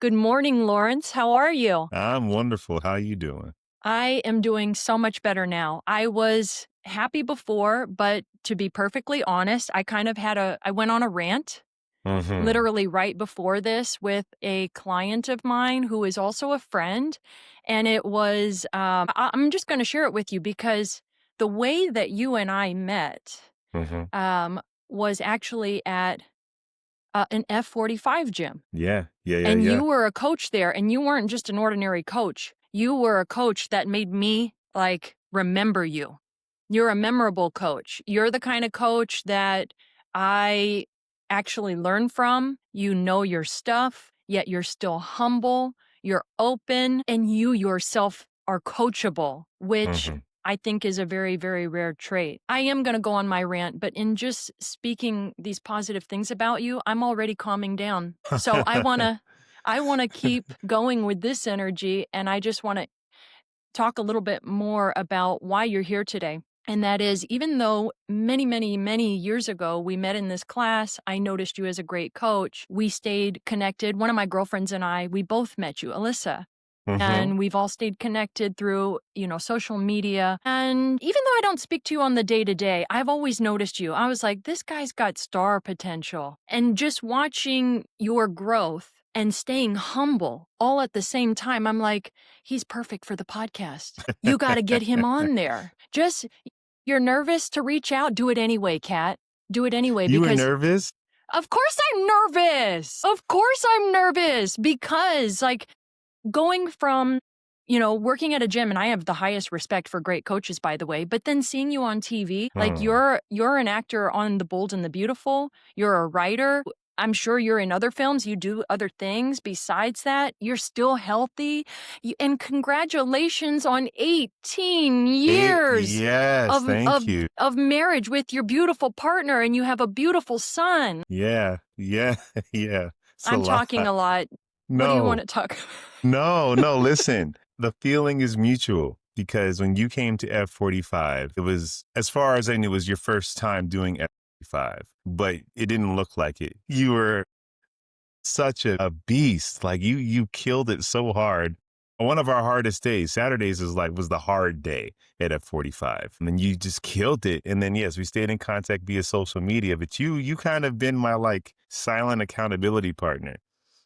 Good morning, Lawrence. How are you? I'm wonderful. How you doing? I am doing so much better now. I was happy before, but to be perfectly honest, I went on a rant Mhm. literally right before this with a client of mine who is also a friend. And it was, I'm just going to share it with you because the way that you and I met Mhm. um, was actually at an F45 gym. Yeah. Yeah, yeah, And yeah. you were a coach there, and you weren't just an ordinary coach. You were a coach that made me, like, remember you. You're a memorable coach. You're the kind of coach that I actually learn from. You know your stuff, yet you're still humble, you're open, and you yourself are coachable, which Mhm. I think is a very, very rare trait. I am going to go on my rant, but in just speaking these positive things about you, I'm already calming down. So I want to keep going with this energy, and I just want to talk a little bit more about why you're here today. And that is, even though many, many, many years ago we met in this class, I noticed you as a great coach. We stayed connected. One of my girlfriends and I, we both met you, Alyssa. Mhm. And we've all stayed connected through, social media. And even though I don't speak to you on the day to day, I've always noticed you. I was like, this guy's got star potential. And just watching your growth and staying humble all at the same time, I'm like, he's perfect for the podcast. You got to get him on there. Just, you're nervous to reach out. Do it anyway, Kat. Do it anyway You were because nervous? of course I'm nervous. Of course I'm nervous because, like, going from, working at a gym, and I have the highest respect for great coaches, by the way, but then seeing you on TV, like Hmm. you're an actor on The Bold and the Beautiful, you're a writer. I'm sure you're in other films, you do other things besides that. You're still healthy. And congratulations on 18 years Yes, of of thank you. of marriage with your beautiful partner, and you have a beautiful son. Yeah. Yeah. Yeah. It's a I'm lot. talking a lot. What do you want No. to talk? No, no, listen. The feeling is mutual because when you came to F45, it was, as far as I knew, it was your first time doing F45, but it didn't look like it. You were such a beast. Like you killed it so hard. One of our hardest days, Saturdays was the hard day at F45. And then you just killed it. And then yes, we stayed in contact via social media, but you kind of been my like silent accountability partner.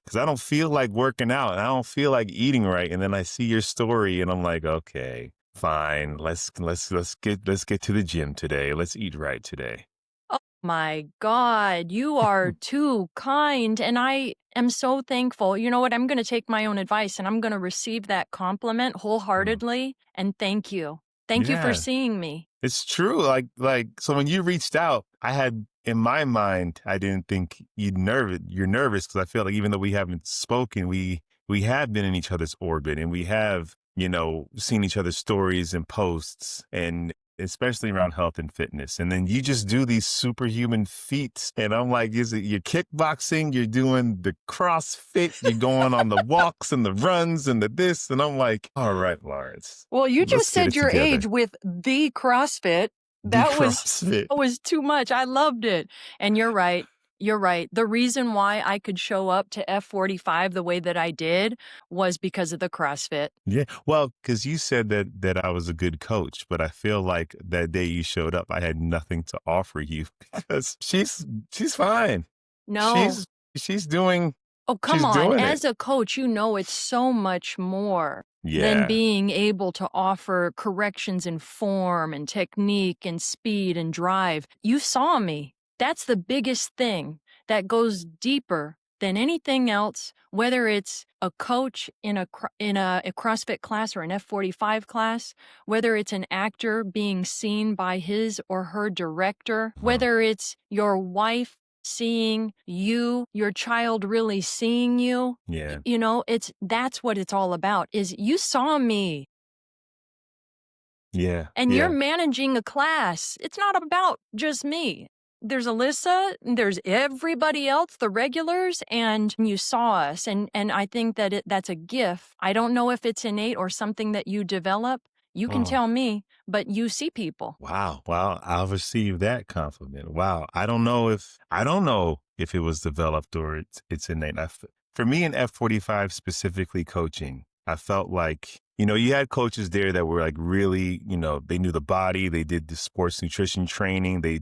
Cause I don't feel like working out and I don't feel like eating right. And then I see your story and I'm like, okay, fine. Let's get to the gym today. Let's eat right today. Oh my God, you are too kind. And I am so thankful. You know what? I'm going to take my own advice and I'm going to receive that compliment Mm. wholeheartedly. And thank you. Thank you for Yeah. seeing me. It's true. So when you reached out, I had in my mind, I didn't think you're nervous because I feel like even though we haven't spoken, we have been in each other's orbit and we have, seen each other's stories and posts and especially around health and fitness. And then you just do these superhuman feats. And I'm like, is it your kickboxing? You're doing the CrossFit, you're going on the walks and the runs and the this. And I'm like, all right, Lawrence, Well, you let's just get said it your age together. with the CrossFit. The That was CrossFit. that was too much. I loved it. And you're right. You're right. The reason why I could show up to F45 the way that I did was because of the CrossFit. Yeah. Well, because you said that I was a good coach, but I feel like that day you showed up, I had nothing to offer you because she's fine. No. She's she's doing Oh, come she's on. doing it. As a coach, it's so much more than Yeah. being able to offer corrections in form and technique and speed and drive. You saw me. That's the biggest thing that goes deeper than anything else, whether it's a coach in a CrossFit class or an F45 class, whether it's an actor being seen by his or her director, Mm. whether it's your wife seeing you, your child really seeing you. Yeah. That's what it's all about is you saw me Yeah. and you're Yeah. managing a class. It's not about just me. There's Alyssa, there's everybody else, the regulars, and you saw us. And I think that that's a gift. I don't know if it's innate or something that you develop. You can Oh, tell me, but you see people. wow. Wow. I'll receive that compliment. Wow. I don't know if it was developed or it's innate. For me in F45 specifically coaching, I felt like, you had coaches there that were like really, they knew the body, they did the sports nutrition training, they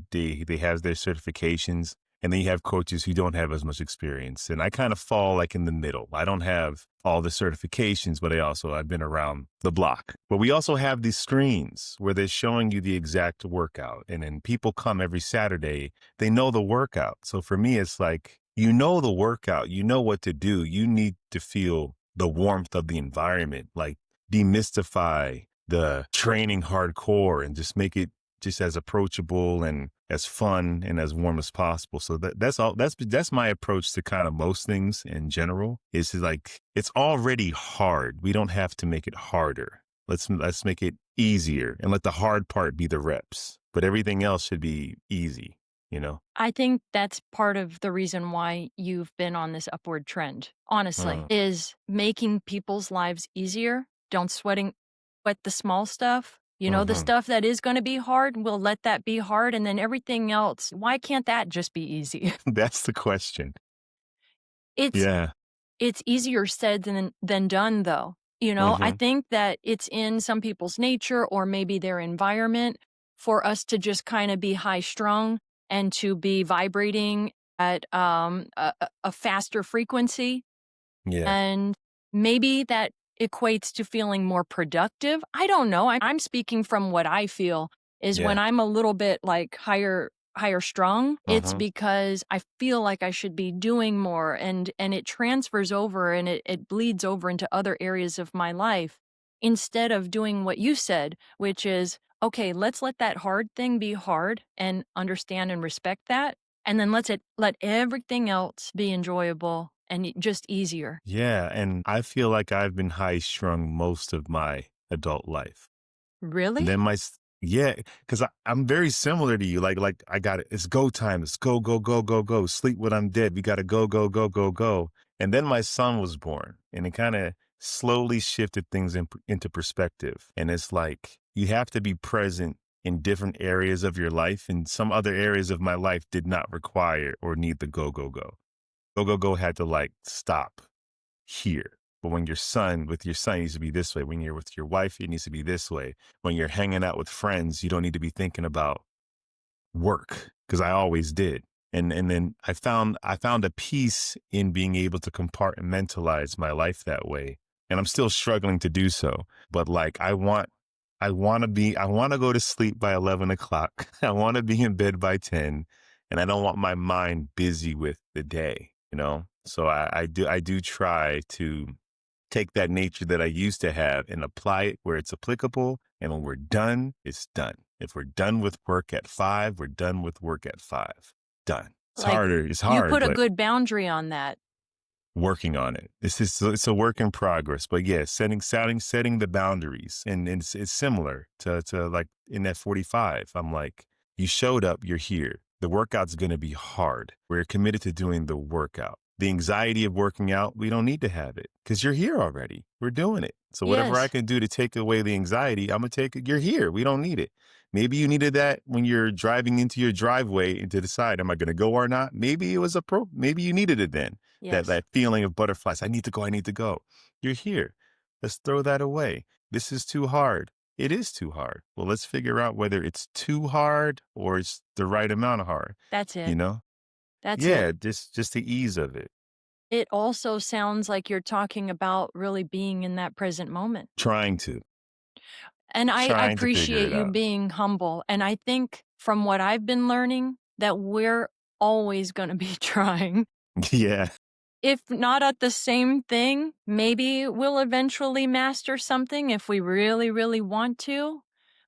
have their certifications. And then you have coaches who don't have as much experience. And I kind of fall like in the middle. I don't have all the certifications, but I've been around the block. But we also have these screens where they're showing you the exact workout. And then people come every Saturday, they know the workout. So for me, it's like, the workout, you know what to do. You need to feel the warmth of the environment, like demystify the training hardcore and just make it just as approachable and as fun and as warm as possible. So that's all. That's my approach to kind of most things in general. Is like it's already hard. We don't have to make it harder. Let's make it easier and let the hard part be the reps. But everything else should be easy. I think that's part of the reason why you've been on this upward trend, honestly, Mm, is making people's lives easier. Don't sweat the small stuff. The hmm. stuff that is going to be hard, we'll let that be hard. And then everything else, why can't that just be easy? That's the question. it's Yeah. It's easier said than done, though. I Hmm. think that it's in some people's nature or maybe their environment for us to just kinda be high strung and to be vibrating at, a faster frequency, Yeah. and maybe that equates to feeling more productive. I don't know. I'm speaking from what I feel is when Yeah. I'm a little bit like higher strung, it's Hmm. because I feel like I should be doing more and it transfers over and it bleeds over into other areas of my life instead of doing what you said, which is okay, let's let that hard thing be hard and understand and respect that. And then let everything else be enjoyable and just easier. Yeah. And I feel like I've been high strung most of my adult life. And Really? then yeah, because I'm very similar to you. Like I got it. It's go time. It's go, go, go, go, go. Sleep when I'm dead. We got to go, go, go, go, go. And then my son was born and it kind of slowly shifted things into perspective. And it's like you have to be present in different areas of your life. And some other areas of my life did not require or need the go, go, go. Go, go, go had to like stop here. But with your son, it needs to be this way. When you're with your wife, it needs to be this way. When you're hanging out with friends, you don't need to be thinking about work because I always did. And then I found a peace in being able to compartmentalize my life that way. And I'm still struggling to do so. But like I want to go to sleep by 11 o'clock. I want to be in bed by 10 and I don't want my mind busy with the day. So I do try to take that nature that I used to have and apply it where it's applicable. And when we're done, it's done. If we're done with work at 5, we're done with work at 5. Done. It's Like, harder. It's you hard, put a but good boundary on that. working on it. It's a work in progress. But yeah, setting the boundaries. And it's similar to like in that 45. I'm like, you showed up, you're here. The workout's gonna be hard. We're committed to doing the workout. The anxiety of working out, we don't need to have it because you're here already. We're doing it. So whatever I Yes. can do to take away the anxiety, I'm gonna take it. You're here. We don't need it. Maybe you needed that when you're driving into your driveway and to decide, am I gonna go or not? Maybe it was maybe you needed it then. That Yes. that feeling of butterflies. I need to go. I need to go. You're here. Let's throw that away. This is too hard. It is too hard. Well, let's figure out whether it's too hard or it's the right amount of hard. That's You it. know? That's it. Yeah, just the ease of it. It also sounds like you're talking about really being in that present moment. Trying to. And I Trying to figure appreciate it you out. being humble, and I think from what I've been learning that we're always gonna be trying. Yeah. If not at the same thing, maybe we'll eventually master something if we really, really want to.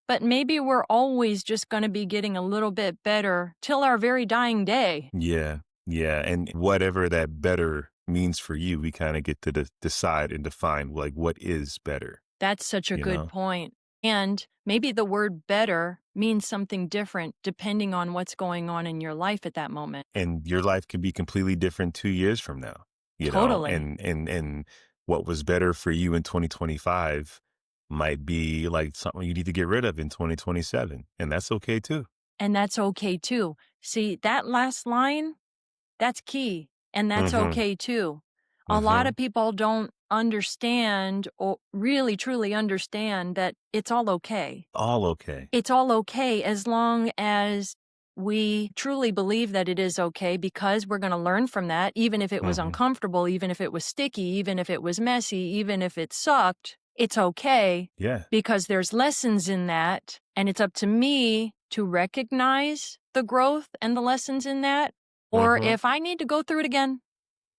But maybe we're always just gonna be getting a little bit better till our very dying day. Yeah. Yeah. And whatever that better means for you, we kind of get to decide and define like what is better, That's such a you good know? point. And maybe the word better means something different depending on what's going on in your life at that moment. And your life can be completely different 2 years from now. Totally. And what was better for you in 2025 might be like something you need to get rid of in 2027. And that's okay too. And that's okay too. See, that last line, that's key. And that's Hmm. okay too. A lot Mm-hmm. of people don't understand or really truly understand that it's all okay. All okay. It's all okay as long as we truly believe that it is okay because we're going to learn from that, even if it was Mm-hmm. uncomfortable, even if it was sticky, even if it was messy, even if it sucked. It's okay Yeah. because there's lessons in that. And it's up to me to recognize the growth and the lessons in that. Or Mm-hmm. if I need to go through it again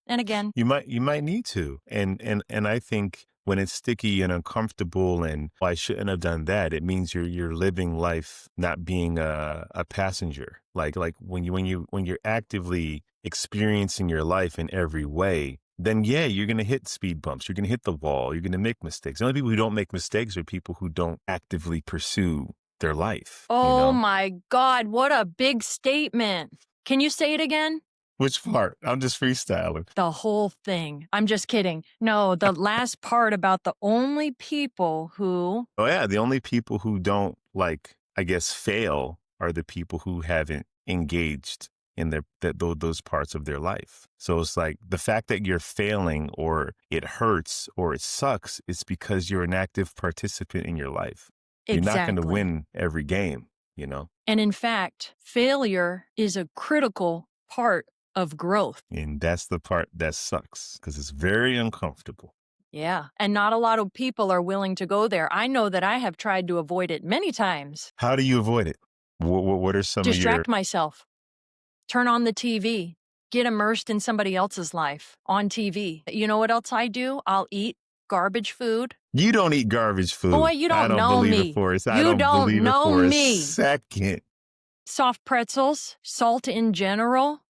and again. You might need to. And I think when it's sticky and uncomfortable and "Well, I shouldn't have done that," it means you're living life not being a passenger. Like when you're actively experiencing your life in every way, then yeah, you're gonna hit speed bumps, you're gonna hit the wall, you're gonna make mistakes. The only people who don't make mistakes are people who don't actively pursue their life, you Oh know? my God, what a big statement. Can you say it again? Which part? I'm just freestyling. The whole thing. I'm just kidding. No, the last part about the only people who Oh yeah, the only people who don't like, I guess, fail are the people who haven't engaged in those parts of their life. So it's like the fact that you're failing or it hurts or it sucks is because you're an active participant in your life. You're not going to exactly. win every game, you know? And in fact, failure is a critical part of growth. And that's the part that sucks because it's very uncomfortable. Yeah. And not a lot of people are willing to go there. I know that I have tried to avoid it many times. How do you avoid it? What are some of your Distract myself, turn on the TV, get immersed in somebody else's life on TV. You know what else I do? I'll eat garbage food. You don't eat garbage Boy, food. you I don't don't know believe it me. for it. I You don't don't believe it know for a me. second. Soft pretzels, salt in general.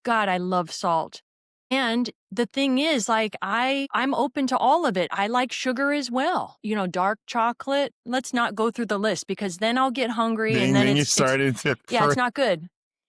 God, I love salt. And the thing is, like, I'm open to all of it. I like sugar as well. You know, dark chocolate. Let's not go through the list because then I'll get hungry and then Then you it's started to yeah, it's not good.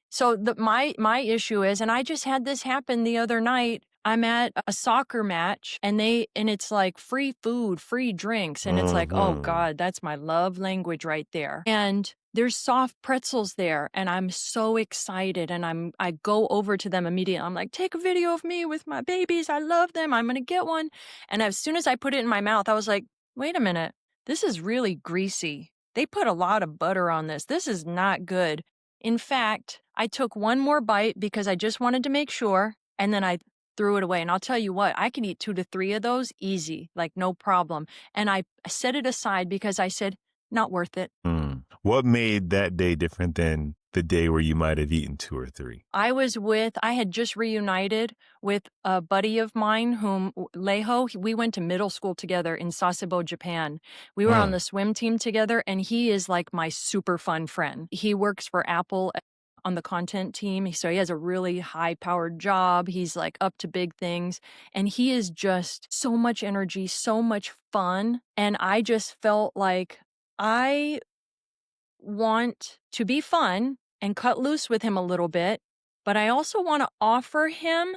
So my issue is, and I just had this happen the other night. I'm at a soccer match and it's like free food, free drinks. And it's like, oh Mm-hmm. God, that's my love language right there. And there's soft pretzels there. And I'm so excited. And I go over to them immediately. I'm like, take a video of me with my babies. I love them. I'm gonna get one. And as soon as I put it in my mouth, I was like, wait a minute. This is really greasy. They put a lot of butter on this. This is not good. In fact, I took one more bite because I just wanted to make sure, and then I threw it away. And I'll tell you what, I can eat 2 to 3 of those easy, like no problem. And I set it aside because I said, not worth it. Mm. What made that day different than the day where you might have eaten two or three? I had just reunited with a buddy of mine whom, Leho, we went to middle school together in Sasebo, Japan. We were on Mm. the swim team together, and he is like my super fun friend. He works for Apple on the content team. So he has a really high powered job. He's like up to big things. And he is just so much energy, so much fun. And I just felt like I want to be fun and cut loose with him a little bit, but I also want to offer him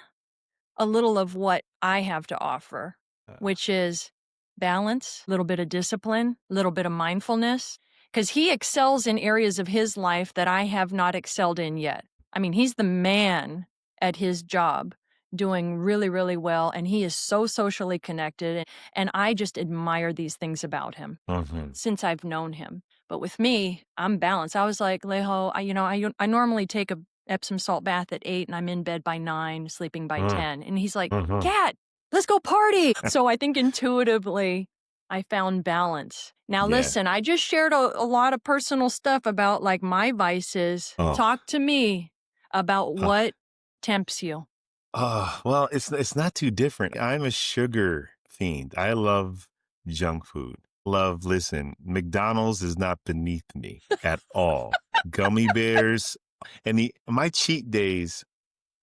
a little of what I have to offer, which is balance, a little bit of discipline, a little bit of mindfulness, because he excels in areas of his life that I have not excelled in yet. I mean, he's the man at his job, doing really, really well, and he is so socially connected, and I just admire these things about him Mm-hmm. since I've known him. But with me, I'm balanced. I was like, Leho, I normally take a Epsom salt bath at 8 and I'm in bed by 9, sleeping by 10. And he's like, Mm-hmm. Cat, let's go party. So I think intuitively I found balance. Now Yeah. listen, I just shared a lot of personal stuff about like my vices. Oh. Talk to me about Uh, what tempts you. well, it's not too different. I'm a sugar fiend. I love junk food. Listen, McDonald's is not beneath me at all. Gummy bears and my cheat days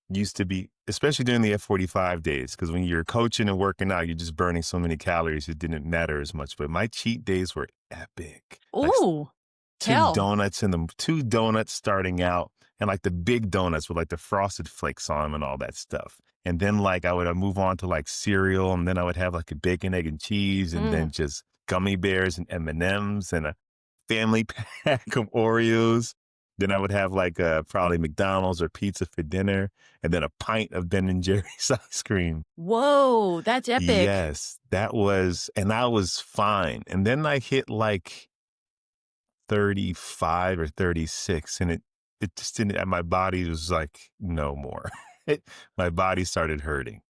used to be, especially during the F45 days, because when you're coaching and working out, you're just burning so many calories, it didn't matter as much. But my cheat days were epic. Like Ooh, tell. two donuts starting out, and like the big donuts with like the frosted flakes on them and all that stuff. And then like I would move on to like cereal, and then I would have like a bacon, egg, and cheese, and then just gummy bears and M&Ms and a family pack of Oreos. Then I would have like probably McDonald's or pizza for dinner, and then a pint of Ben and Jerry's ice cream. Whoa, that's epic. Yes, that was, and I was fine. And then I hit like 35 or 36, and it just didn't. And my body was like, no more. My body started hurting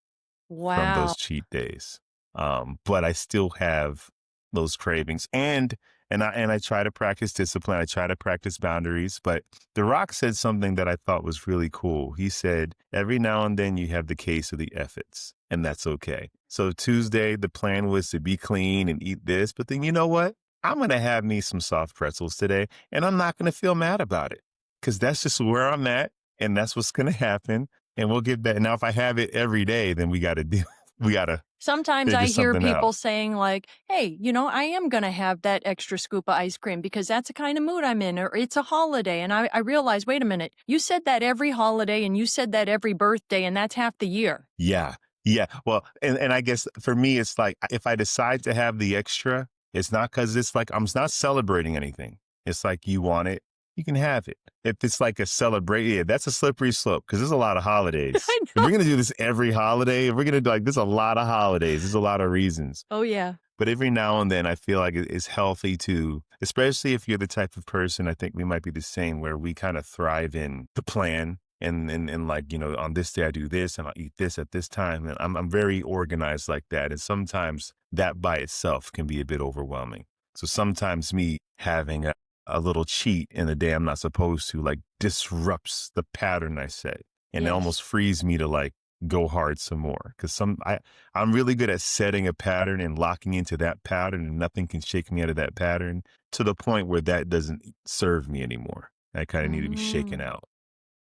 from Wow. those cheat days. But I still have those cravings, and I try to practice discipline. I try to practice boundaries. But The Rock said something that I thought was really cool. He said, "Every now and then you have the case of the efforts, and that's okay." So Tuesday, the plan was to be clean and eat this, but then you know what? I'm gonna have me some soft pretzels today, and I'm not gonna feel mad about it because that's just where I'm at, and that's what's gonna happen. And we'll get back. Now, if I have it every day, then we got to do. We got to Sometimes I figure hear something out. people saying like, "Hey, I am gonna have that extra scoop of ice cream because that's the kind of mood I'm in, or it's a holiday." And I realize, wait a minute, you said that every holiday and you said that every birthday, and that's half the year. Yeah. Yeah. Well, and I guess for me, it's like if I decide to have the extra, it's not because it's like I'm not celebrating anything. It's like you want it, you can have it. If it's like a celebration, yeah, that's a slippery slope because there's a lot of holidays. I If know. we're gonna do this every holiday, if we're gonna do like there's a lot of holidays, there's a lot of reasons. Oh yeah. But every now and then, I feel like it's healthy to, especially if you're the type of person, I think we might be the same, where we kind of thrive in the plan. And like, on this day I do this and I'll eat this at this time. And I'm very organized like that. And sometimes that by itself can be a bit overwhelming. So sometimes me having a little cheat in a day I'm not supposed to, like, disrupts the pattern I set. And it Yes. almost frees me to like go hard some more. Cause I'm really good at setting a pattern and locking into that pattern, and nothing can shake me out of that pattern to the point where that doesn't serve me anymore. I kind of need to be shaken Mm. out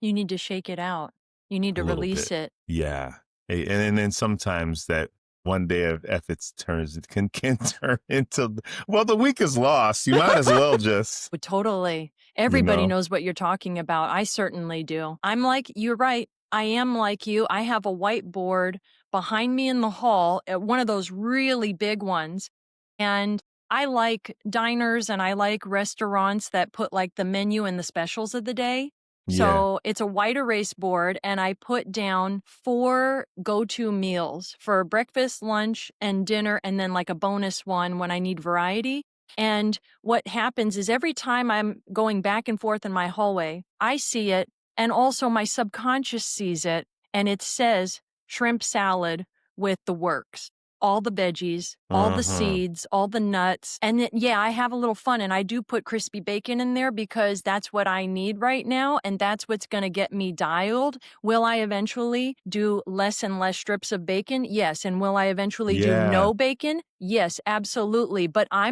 You need to shake it out. You need a to little release bit. it. Yeah. And then sometimes that one day of efforts it can turn into, well, the week is lost. You might as well just, But totally. you Everybody know, knows what you're talking about. I certainly do. I'm like, you're right. I am like you. I have a whiteboard behind me in the hall, one of those really big ones. And I like diners and I like restaurants that put like the menu and the specials of the day. yeah, So it's a white erase board, and I put down 4 go to meals for breakfast, lunch, and dinner, and then like a bonus one when I need variety. And what happens is every time I'm going back and forth in my hallway, I see it, and also my subconscious sees it, and it says shrimp salad with the works, all the veggies, all the uh-huh, seeds, all the nuts. And then, yeah, I have a little fun, and I do put crispy bacon in there because that's what I need right now, and that's what's going to get me dialed. Will I eventually do less and less strips of bacon? Yes. And will I eventually do yeah, no bacon? Yes, absolutely. But I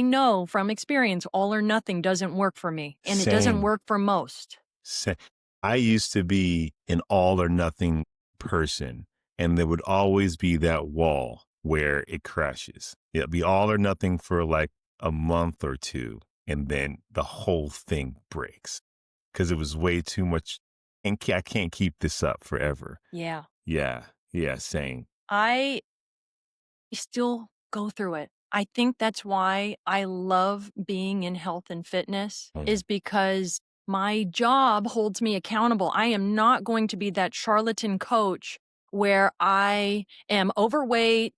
know from experience, all or nothing doesn't work for me, and it doesn't same. work for most. Sa I used to be an all or nothing person, and there would always be that wall where it crashes. It'd be all or nothing for like a month or 2, and then the whole thing breaks because it was way too much, and I can't keep this up forever. Yeah. Yeah, yeah, same. I still go through it. I think that's why I love being in health and fitness, Mm, is because my job holds me accountable. I am not going to be that charlatan coach where I am overweight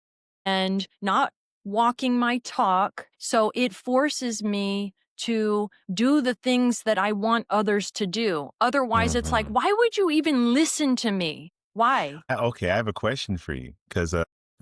and not walking my talk. So it forces me to do the things that I want others to do. Otherwise, it's like, mhm. why would you even listen to me? Why? Okay, I have a question for you because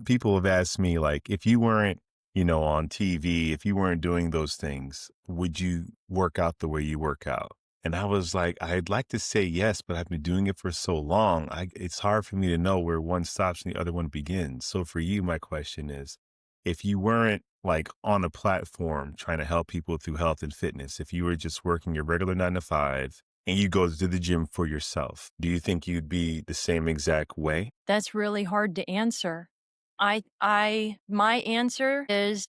people have asked me, like, if you weren't, on TV, if you weren't doing those things, would you work out the way you work out? And I was like, I'd like to say yes, but I've been doing it for so long. It's hard for me to know where one stops and the other one begins. So for you, my question is, if you weren't like on a platform trying to help people through health and fitness, if you were just working your regular 9 to 5 and you go to the gym for yourself, do you think you'd be the same exact way? That's really hard to answer. My answer is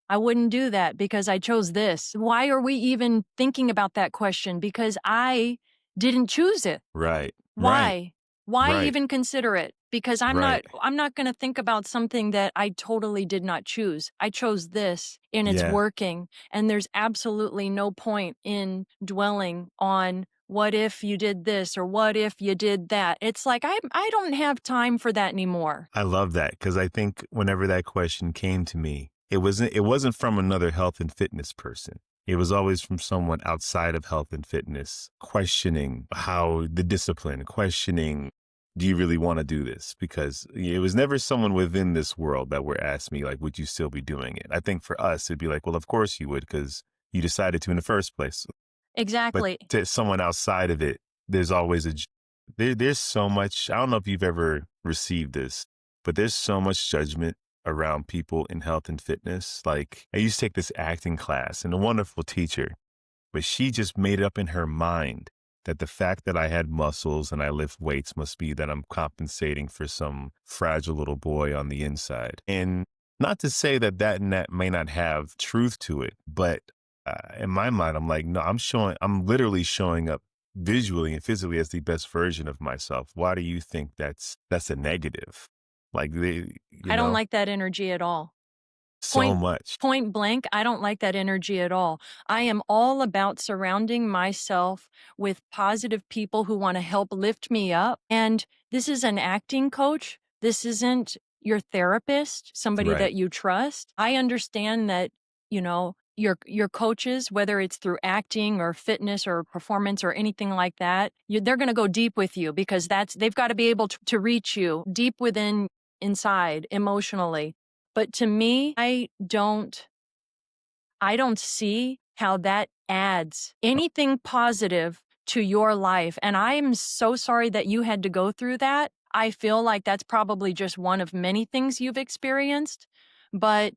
I wouldn't do that because I chose this. Why are we even thinking about that question? Because I didn't choose it. Right, right, Why? Why right. even consider it? because Right. I'm not gonna think about something that I totally did not choose. I chose this, and it's Yeah. working, and there's absolutely no point in dwelling on what if you did this or what if you did that. It's like I don't have time for that anymore. I love that because I think whenever that question came to me, it wasn't from another health and fitness person. It was always from someone outside of health and fitness questioning how the discipline, questioning, do you really want to do this? Because it was never someone within this world that were asked me, like, would you still be doing it? I think for us, it'd be like, well, of course you would, because you decided to in the first place. But Exactly. to someone outside of it, there's always there's so much. I don't know if you've ever received this, but there's so much judgment around people in health and fitness. Like, I used to take this acting class and a wonderful teacher, but she just made it up in her mind that the fact that I had muscles and I lift weights must be that I'm compensating for some fragile little boy on the inside. And not to say that that and that may not have truth to it, but in my mind, I'm like, no, I'm literally showing up visually and physically as the best version of myself. Why do you think that's a negative? Like they, I don't like that energy at all. so Point much. point blank, I don't like that energy at all. I am all about surrounding myself with positive people who wanna help lift me up, and this is an acting coach. This isn't your therapist, somebody Right. that you trust. I understand that, your coaches, whether it's through acting or fitness or performance or anything like that, they're gonna go deep with you because they've gotta be able to reach you deep within inside emotionally. But to me, I don't see how that adds anything positive to your life, and I'm so sorry that you had to go through that. I feel like that's probably just one of many things you've experienced, but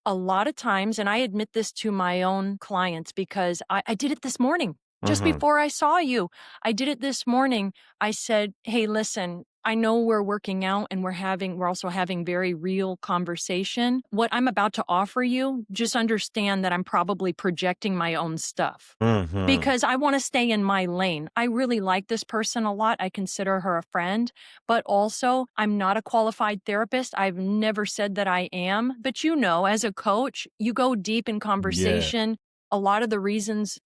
a lot of times, and I admit this to my own clients because I did it this morning, just Hmm. before I saw you. I did it this morning. I said, "Hey, listen, I know we're working out and we're also having very real conversation. What I'm about to offer you, just understand that I'm probably projecting my own stuff Hmm. because I want to stay in my lane. I really like this person a lot. I consider her a friend, but also I'm not a qualified therapist. I've never said that I am, but as a coach, you go deep in Yeah. conversation. A lot of the reasons,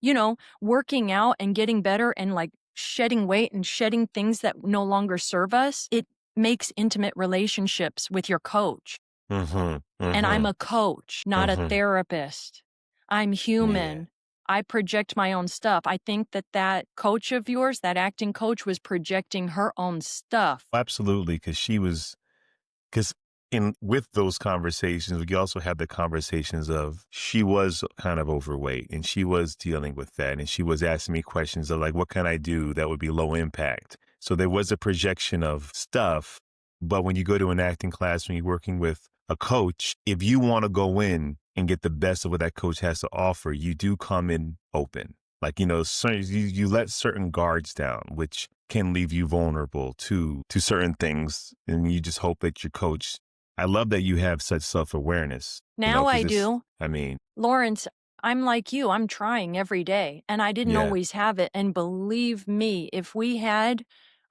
working out and getting better and like shedding weight and shedding things that no longer serve us, it makes intimate relationships with your coach. Hmm. And I'm Hmm. a coach, not a Hmm. therapist. I'm Yeah. human. I project my own stuff. I think that coach of yours, that acting coach, was projecting her own stuff. Absolutely. Because in with those conversations, we also had the conversations of she was kind of overweight and she was dealing with that. And she was asking me questions of like, what can I do that would be low impact? So there was a projection of stuff. But when you go to an acting class, when you're working with a coach, if you want to go in and get the best of what that coach has to offer, you do come in open. Like, you let certain guards down, which can leave you vulnerable to certain things. And you just hope that your coach, I love that you have such self-awareness, Now because I it's, do. I mean, Lawrence, I'm like you. I'm trying every day, and I didn't yeah, always have it. And believe me, if we had,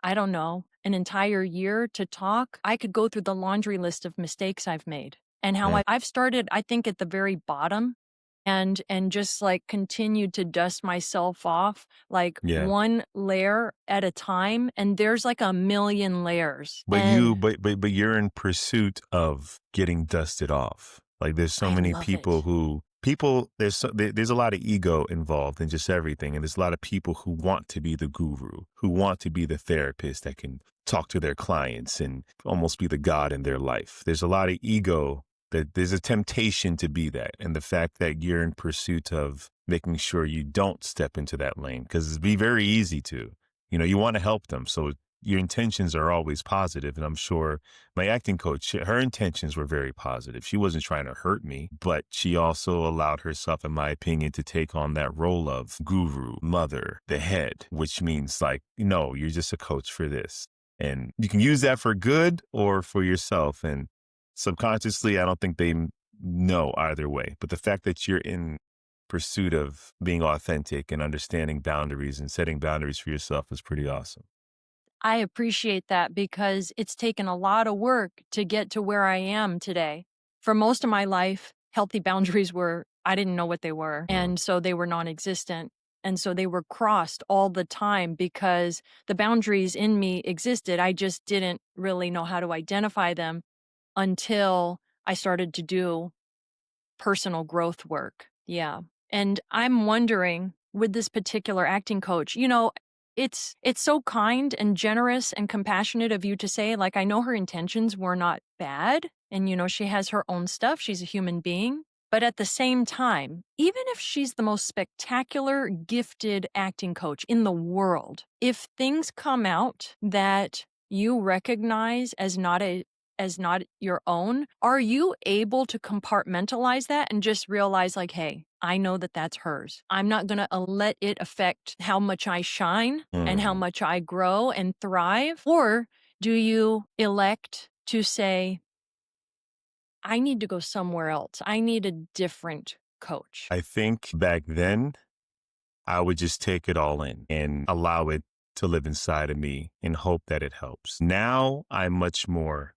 I don't know, an entire year to talk, I could go through the laundry list of mistakes I've made and how mm, I've started, I think, at the very bottom and just like continued to dust myself off like yeah. one layer at a time. And there's like a million layers. But And but you're in pursuit of getting dusted off. Like there's so I many love people it. who there's a lot of ego involved in just everything, and there's a lot of people who want to be the guru, who want to be the therapist that can talk to their clients and almost be the god in their life. There's a lot of ego, that there's a temptation to be that, and the fact that you're in pursuit of making sure you don't step into that lane, because it'd be very easy to. You want to help them, so your intentions are always positive. And I'm sure my acting coach, her intentions were very positive. She wasn't trying to hurt me, but she also allowed herself, in my opinion, to take on that role of guru, mother, the head, which means like, no, you're just a coach for this. And you can use that for good or for yourself. And subconsciously, I don't think they know either way. But the fact that you're in pursuit of being authentic and understanding boundaries and setting boundaries for yourself is pretty awesome. I appreciate that because it's taken a lot of work to get to where I am today. For most of my life, healthy boundaries were, I didn't know what they were. Mm. And so they were non existent. And so they were crossed all the time because the boundaries in me existed. I just didn't really know how to identify them until I started to do personal growth work. Yeah. And I'm wondering with this particular acting coach, it's so kind and generous and compassionate of you to say, like, I know her intentions were not bad. And, she has her own stuff. She's a human being. But at the same time, even if she's the most spectacular, gifted acting coach in the world, if things come out that you recognize as not your own, are you able to compartmentalize that and just realize, like, hey, I know that that's hers. I'm not going to let it affect how much I shine and how Mm. much I grow and thrive? Or do you elect to say, I need to go somewhere else? I need a different coach. I think back then, I would just take it all in and allow it to live inside of me and hope that it helps. Now I have much more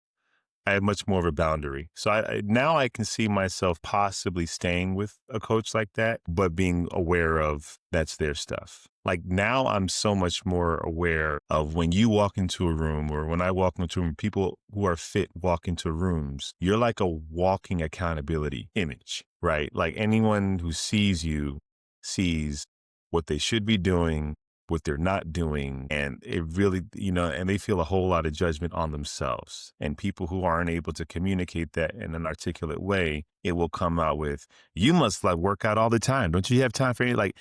of a boundary. So now I can see myself possibly staying with a coach like that, but being aware of that's their stuff. Like now I'm so much more aware of when you walk into a room or when I walk into a room, people who are fit walk into rooms, you're like a walking accountability image, right? Like anyone who sees you sees what they should be doing, what they're not doing. And it really, and they feel a whole lot of judgment on themselves. And people who aren't able to communicate that in an articulate way, it will come out with, you must like work out all the time. Don't you have time for any? Like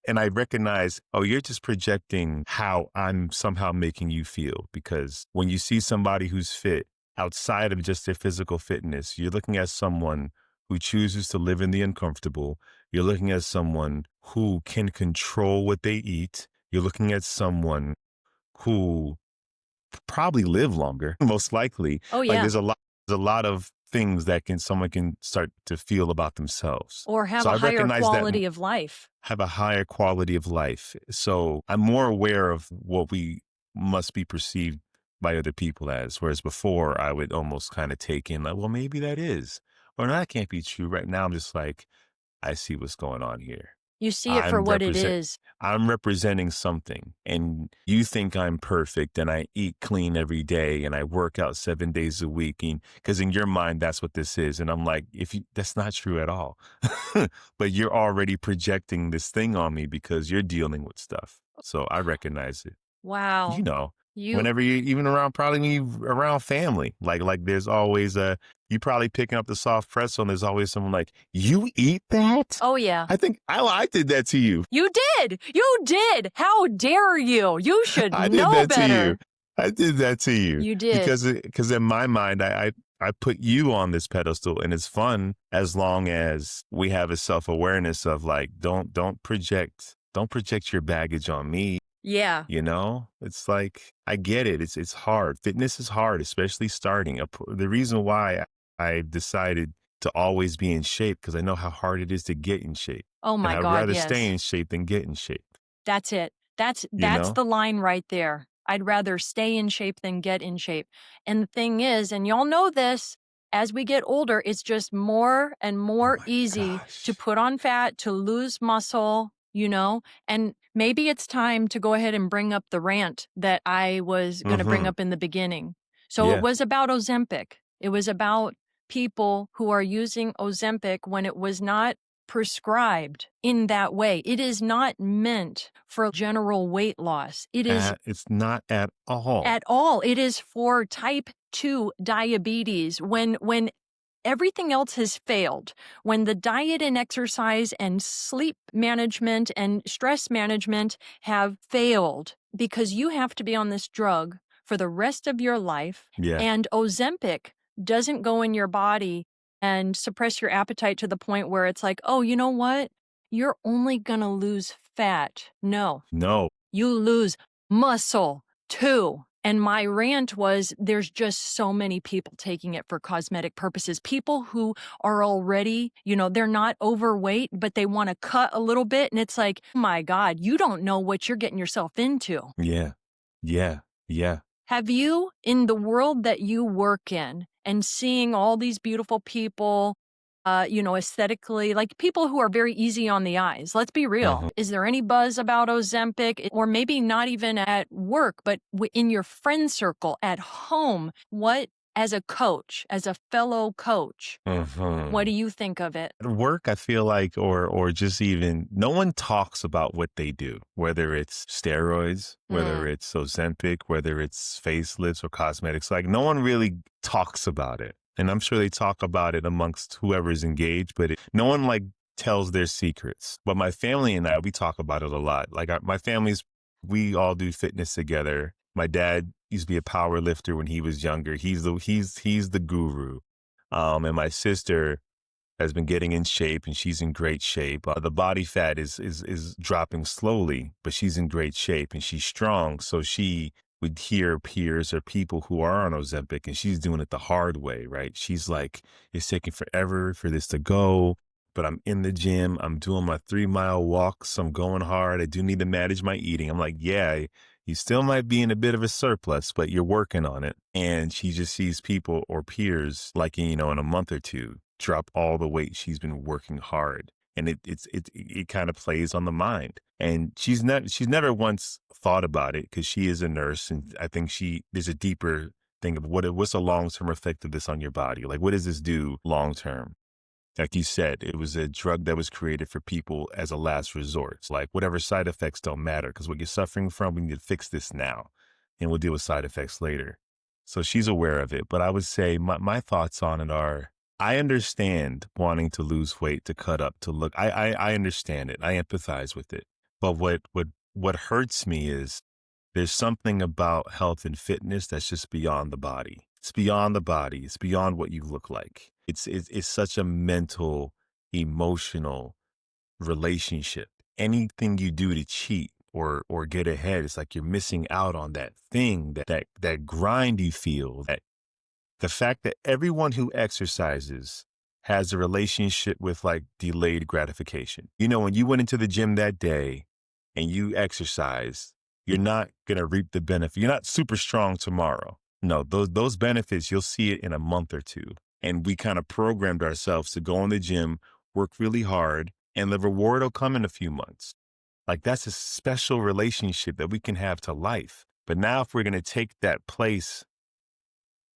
and I recognize, oh, you're just projecting how I'm somehow making you feel. Because when you see somebody who's fit outside of just their physical fitness, you're looking at someone who chooses to live in the uncomfortable. You're looking at someone who can control what they eat. You're looking at someone who probably live longer, most likely. Oh, Like yeah. there's a lot of things that someone can start to feel about themselves. Or have So a I higher recognize that quality of life. have a higher quality of life. So I'm more aware of what we must be perceived by other people as, whereas before I would almost kind of take in like, well, maybe that is, or no, that can't be true. Right now I'm just like, I see what's going on here. You see it for I'm what it represent is. I'm representing something and you think I'm perfect and I eat clean every day and I work out 7 days a week and because in your mind that's what this is. And I'm like, that's not true at all. But you're already projecting this thing on me because you're dealing with stuff. So I recognize it. You Wow. know, You whenever you even around probably when you around family, like there's always you probably picking up the soft pretzel and there's always someone like, you eat that? Oh, yeah. I think I did that to you. You did! You did! How dare you? You should I did know that to you. better. I did that to you You did. because in my mind, I put you on this pedestal and it's fun as long as we have a self-awareness of like, don't project your baggage on me. Yeah. It's like, I get it. It's hard. Fitness is hard, especially starting. The reason why I decided to always be in shape because I know how hard it is to get in shape. Oh And my I'd God, rather stay yes. in shape than get in shape, That's it. That's you that's know? the line right there. I'd rather stay in shape than get in shape. And the thing is, and y'all know this, as we get older, it's just more and Oh more my easy to gosh. put on fat, to lose muscle. And maybe it's time to go ahead and bring up the rant that I was going to bring Mm-hmm. up in the beginning. So it Yeah. was about Ozempic. It was about people who are using Ozempic when it was not prescribed in that way. It is not meant for general weight loss. It is It's not at all. at all. It is for type 2 diabetes when everything else has failed, when the diet and exercise and sleep management and stress management have failed because you have to be on this drug for the rest of your life, Yeah. and Ozempic doesn't go in your body and suppress your appetite to the point where it's like, oh, you know what? You're only going to lose fat. No, No. you lose muscle too. And my rant was there's just so many people taking it for cosmetic purposes. People who are already, they're not overweight, but they want to cut a little bit. And it's like, oh my God, you don't know what you're getting yourself into. Yeah. Yeah. Yeah. Have you, in the world that you work in and seeing all these beautiful people, aesthetically, like people who are very easy on the eyes, let's be real. Mhm. Is there any buzz about Ozempic or maybe not even at work, but in your friend circle at home? What, as a coach, as a fellow coach, what do Mhm. you think of it? At work, I feel like, or just even, no one talks about what they do, whether it's steroids, whether Mm, it's Ozempic, whether it's facelifts or cosmetics. Like, no one really talks about it. And I'm sure they talk about it amongst whoever's engaged, but no one like tells their secrets. But my family and I, we talk about it a lot. Like, my family's, we all do fitness together. My dad used to be a power lifter when he was younger. He's the guru. And my sister has been getting in shape and she's in great shape. The body fat is dropping slowly, but she's in great shape and she's strong. So she would hear peers or people who are on Ozempic and she's doing it the hard way, right? She's like, it's taking forever for this to go, but I'm in the gym. I'm doing my 3 mile walks. I'm going hard. I do need to manage my eating. I'm like, yeah, you still might be in a bit of a surplus, but you're working on it. And she just sees people or peers like, in a month or two, drop all the weight she's been working hard. And it kind of plays on the mind. And she's never once thought about it because she is a nurse. And I think there's a deeper thing of what's a long-term effect of this on your body? Like, what does this do long-term? Like you said, it was a drug that was created for people as a last resort. It's like whatever side effects don't matter because what you're suffering from, we need to fix this now and we'll deal with side effects later. So she's aware of it. But I would say my thoughts on it are I understand wanting to lose weight, to cut up, to look. I understand it. I empathize with it. But what hurts me is there's something about health and fitness that's just beyond the body. It's beyond the body. It's beyond what you look like. It's such a mental, emotional relationship. Anything you do to cheat or get ahead, it's like you're missing out on that thing, that grind you feel, that the fact that everyone who exercises has a relationship with like delayed gratification. When you went into the gym that day and you exercised, you're not going to reap the benefit. You're not super strong tomorrow. No, those benefits, you'll see it in a month or two. And we kind of programmed ourselves to go in the gym, work really hard, and the reward will come in a few months. Like, that's a special relationship that we can have to life. But now if we're going to take that place,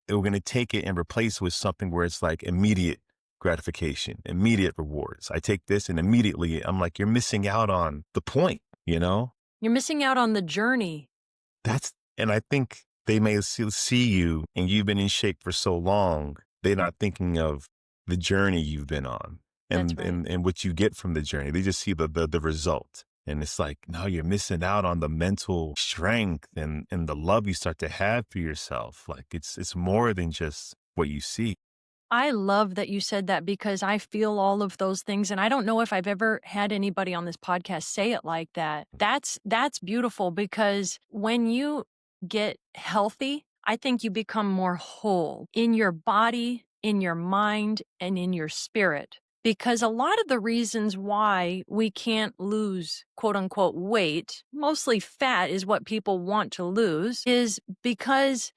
we're going to take it and replace it with something where it's like immediate gratification, immediate rewards. I take this and immediately I'm like, you're missing out on the point, you know? You're missing out on the journey. And I think they may see you and you've been in shape for so long, they're not thinking of the journey you've been on That's and, right. and, and what you get from the journey. They just see the result. And it's like, no, you're missing out on the mental strength and the love you start to have for yourself. Like it's more than just what you see. I love that you said that because I feel all of those things, and I don't know if I've ever had anybody on this podcast say it like that. That's beautiful because when you get healthy, I think you become more whole in your body, in your mind, and in your spirit. Because a lot of the reasons why we can't lose quote unquote weight, mostly fat is what people want to lose, is because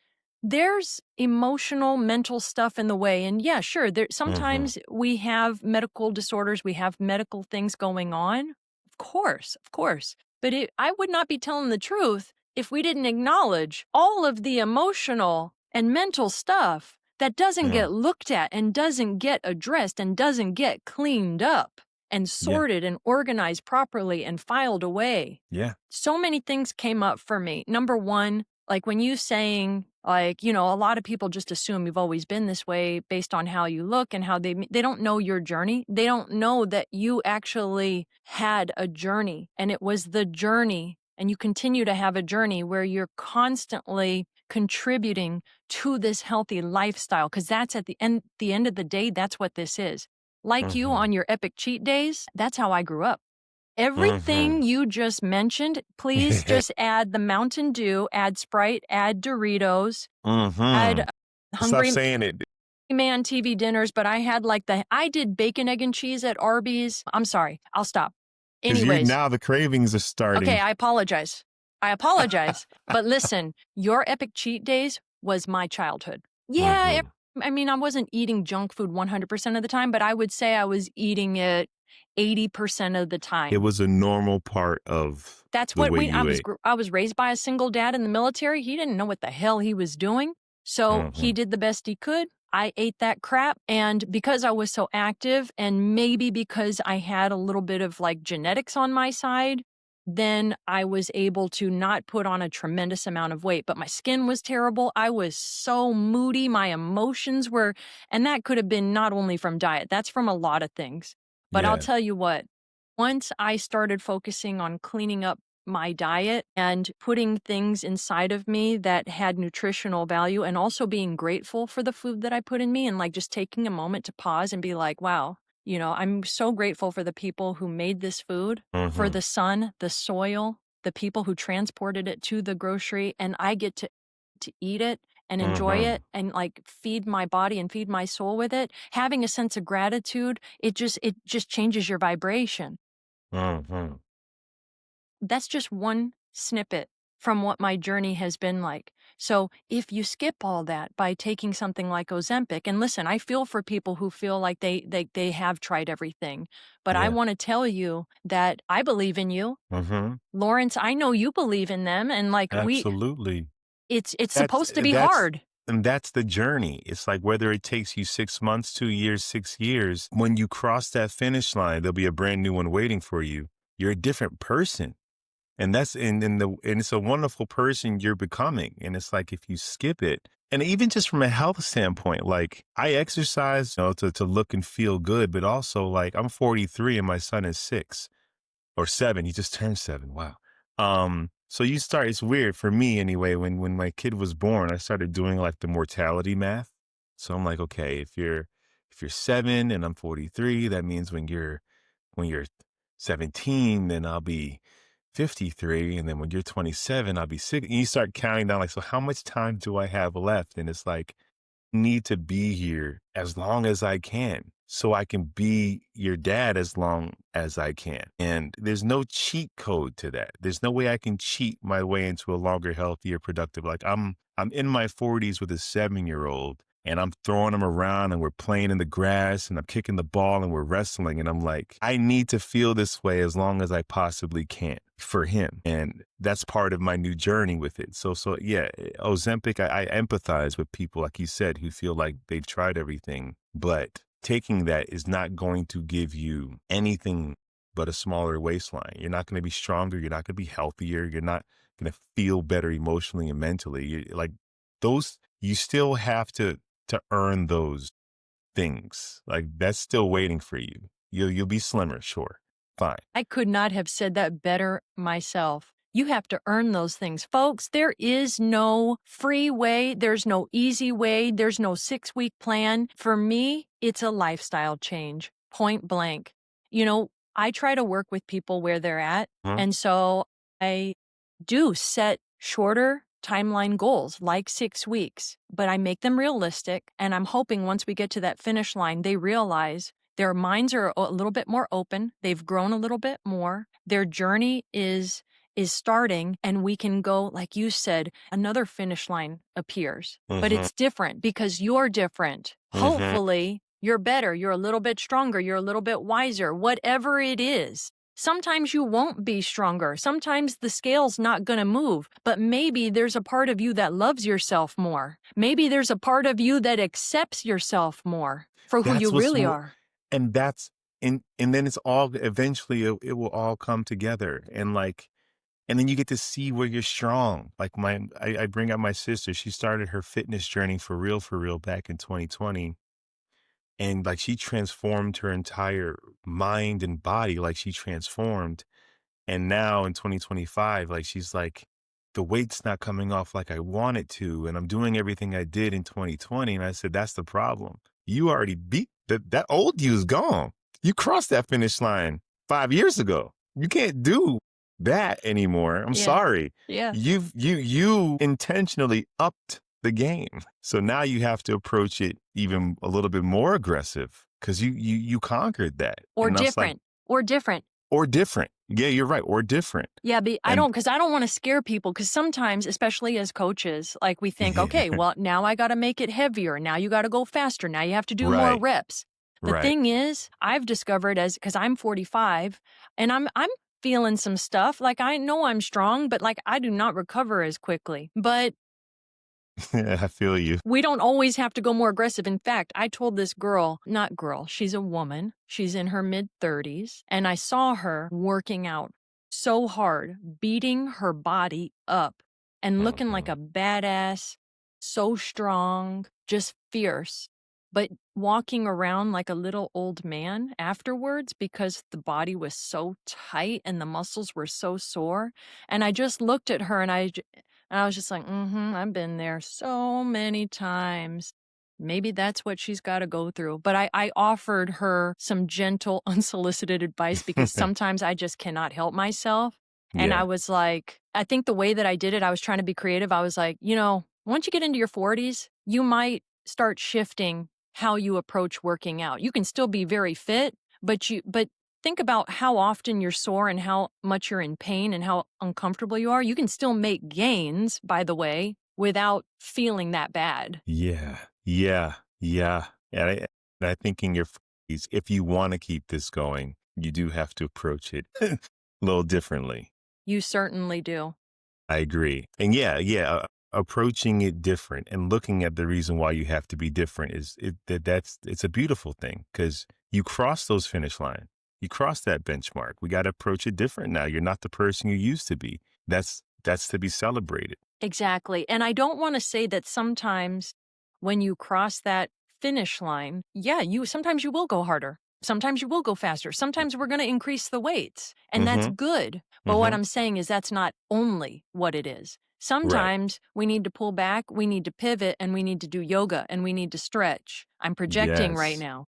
there's emotional, mental stuff in the way. And yeah, sure, Hmm. sometimes we have medical disorders, we have medical things going on. Of course, of course. But I would not be telling the truth if we didn't acknowledge all of the emotional and mental stuff that doesn't Yeah. get looked at and doesn't get addressed and doesn't get cleaned up and Yeah. sorted and organized properly and filed away. Yeah. So many things came up for me. Number one, like when you saying like, a lot of people just assume you've always been this way based on how you look and how they don't know your journey. They don't know that you actually had a journey and it was the journey and you continue to have a journey where you're constantly contributing to this healthy lifestyle because that's at the end of the day that's what this is. Like you Hmm. on your epic cheat days, that's how I grew up. Hmm. Everything you just mentioned, please just add the Mountain Dew, add Sprite, add Doritos, Hmm. add Stop Hungry saying it Man TV dinners, but I did bacon, egg, and cheese at Arby's. I'm sorry, I'll stop. because Anyways, now the cravings are okay, starting. I apologize. I apologize. But listen, your epic cheat days was my childhood. Yeah, Mhm. I mean, I wasn't eating junk food 100% of the time, but I would say I was eating it 80% of the It time. was a normal part of That's the what way we you ate. I was raised by a single dad in the military. He didn't know what the hell he was doing. So he Mhm. did the best he could. I ate that crap. And because I was so active, and maybe because I had a little bit of like genetics on my side, then I was able to not put on a tremendous amount of weight. But my skin was terrible. I was so moody. My emotions were, and that could have been not only from diet, that's from a lot of things. But I'll Yeah. tell you what, once I started focusing on cleaning up my diet and putting things inside of me that had nutritional value, and also being grateful for the food that I put in me, and like just taking a moment to pause and be like, wow, I'm so grateful for the people who made this food, for Mhm. the sun, the soil, the people who transported it to the grocery, and I get to eat it and enjoy it Mhm. and like feed my body and feed my soul with it. Having a sense of gratitude, it just changes your vibration. Mhm. That's just one snippet from what my journey has been like. So if you skip all that by taking something like Ozempic, and listen, I feel for people who feel like they have tried everything, but I Yeah. want to tell you that I believe in you. Mhm. Lawrence, I know you believe in them, and like Absolutely. it's That's supposed to be that's hard. and that's the journey. It's like whether it takes you 6 months, 2 years, 6 years, when you cross that finish line, there'll be a brand new one waiting for you. You're a different person. And that's and it's a wonderful person you're becoming. And it's like if you skip it, and even just from a health standpoint, like I exercise, to look and feel good, but also like I'm 43 and my son is 6 or 7. He just turned 7. Wow. So it's weird for me anyway. When my kid was born, I started doing like the mortality math. So I'm like, okay, if you're 7 and I'm 43, that means when you're 17, then I'll be 53. And then when you're 27, I'll be 6. And you start counting down, like, so how much time do I have left? And it's like, need to be here as long as I can so I can be your dad as long as I can. And there's no cheat code to that. There's no way I can cheat my way into a longer, healthier, productive. Like I'm in my 40s with a 7-year-old and I'm throwing him around and we're playing in the grass and I'm kicking the ball and we're wrestling. And I'm like, I need to feel this way as long as I possibly can for him. And that's part of my new journey with it. So yeah, Ozempic, I empathize with people, like you said, who feel like they've tried everything, but taking that is not going to give you anything but a smaller waistline. You're not going to be stronger. You're not going to be healthier. You're not going to feel better emotionally and mentally. Like those, you still have to earn those things. Like that's still waiting for you. You'll be slimmer, sure, fine. I could not have said that better myself. You have to earn those things. Folks, there is no free way. There's no easy way. There's no 6-week plan. For me, it's a lifestyle change, point blank. I try to work with people where they're at. Huh? And so I do set shorter timeline goals, like 6 weeks, but I make them realistic. And I'm hoping once we get to that finish line, they realize their minds are a little bit more open. They've grown a little bit more. Their journey is starting, and we can go, like you said, another finish line appears. But Mm-hmm. it's different because you're different. Mm-hmm. Hopefully, you're better. You're a little bit stronger. You're a little bit wiser. Whatever it is. Sometimes you won't be stronger. Sometimes the scale's not going to move, but maybe there's a part of you that loves yourself more. Maybe there's a part of you that accepts yourself more for who you That's really are. and that's and then it's all eventually it will all come together and like and then you get to see where you're strong. Like I bring up my sister. She started her fitness journey for real back in 2020. And like she transformed her entire mind and body, like she transformed. And now in 2025, like she's like, the weight's not coming off like I want it to. And I'm doing everything I did in 2020. And I said, that's the problem. You already beat that old you's gone. You crossed that finish line 5 years ago. You can't do that anymore. I'm Yeah. sorry. Yeah. You intentionally upped the game. So now you have to approach it even a little bit more aggressive because you conquered that. Or And I was like, different. Or different. or different. Yeah, you're right. Or different. Yeah, And because I don't wanna scare people. Because sometimes, especially as coaches, like, we think, "Okay, yeah, well, now I gotta make it heavier, now you gotta go faster, now you have to do more right, reps." The right. thing is, I've discovered because 'cause I'm 45, and I'm feeling some stuff, like, I know I'm strong, but, like, I do not recover as quickly. But I feel you. we don't always have to go more aggressive. In fact, I told this girl, not girl, she's a woman. She's in her mid-30s, and I saw her working out so hard, beating her body up and looking like Hmm. a badass, so strong, just fierce, but walking around like a little old man afterwards because the body was so tight and the muscles were so sore. And I just looked at her and I was just like, "Mhm, I've been there so many times." Maybe that's what she's gotta go through, but I offered her some gentle, unsolicited advice because sometimes I just cannot help myself, and I Yeah. was like I think the way that I did it, I was trying to be creative. I was like, once you get into your 40s, you might start shifting how you approach working out. You can still be very fit, but think about how often you're sore and how much you're in pain and how uncomfortable you are. You can still make gains, by the way, without feeling that bad. Yeah. Yeah. Yeah. And I think in your 40s, if you want to keep this going, you do have to approach it a little differently. You certainly do. I agree. And approaching it different and looking at the reason why you have to be different it's a beautiful thing because you cross those finish line. You cross that benchmark. We got to approach it different now. You're not the person you used to be. That's to be celebrated. Exactly. And I don't want to say that sometimes when you cross that finish line, yeah, you sometimes you will go harder. Sometimes you will go faster. Sometimes we're going to increase the weights, and that's Mm-hmm. good. But what Mm-hmm. I'm saying is that's not only what it is. Right. Sometimes we need to pull back, we need to pivot, and we need to do yoga and we need to stretch. I'm projecting right Yes. now.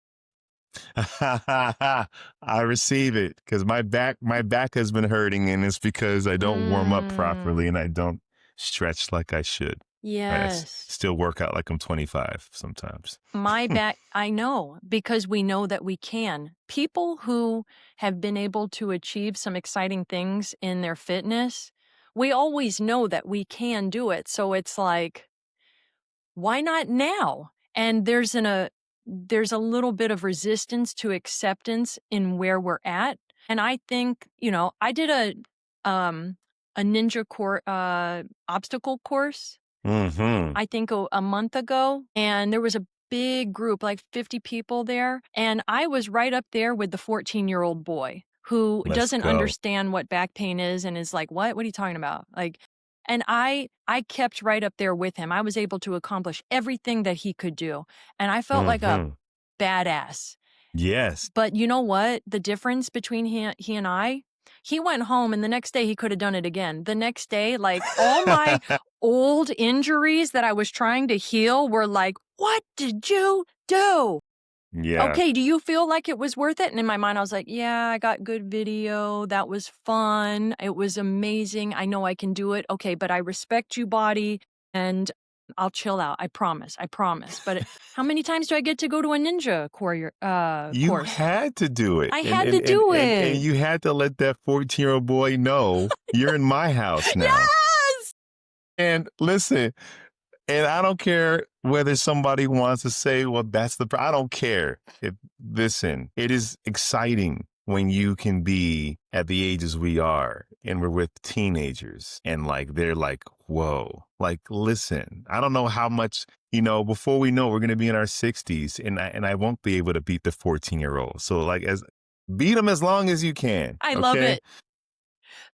I receive it because my back has been hurting, and it's because I don't warm up properly Mm, and I don't stretch like I should. Right? yes. Still work out like I'm 25 sometimes. My back, I know, because we know that we can. People who have been able to achieve some exciting things in their fitness, we always know that we can do it. So it's like, why not now? And there's a little bit of resistance to acceptance in where we're at. And I think, I did a ninja obstacle course Hmm. I think a month ago, and there was a big group, like 50 people there, and I was right up there with the 14-year-old boy who Let's doesn't go. understand what back pain is and is like, "What? What are you talking about?" Like, and I kept right up there with him. I was able to accomplish everything that he could do, and I felt like a Hmm. badass. Yes. But you know what? The difference between he and he went home and the next day he could have done it again. The next day, like all my old injuries that I was trying to heal were like, "What did you do?" Yeah. Okay, do you feel like it was worth it? And in my mind, I was like, yeah, I got good video. That was fun. It was amazing. I know I can do it. Okay, but I respect you, body, and I'll chill out. I promise. I promise. But how many times do I get to go to a ninja You course? had to do it. I And had and to and do and, and it. you had to let that 14-year-old boy know you're in my house now. Yes! And listen, and I don't care whether somebody wants to say, well, I don't care. Listen, it is exciting when you can be at the ages we are and we're with teenagers and like, they're like, whoa, like, listen, I don't know how much, before we know, we're going to be in our 60s and I won't be able to beat the 14-year-old. So like, beat them as long as you can. I love Okay. it.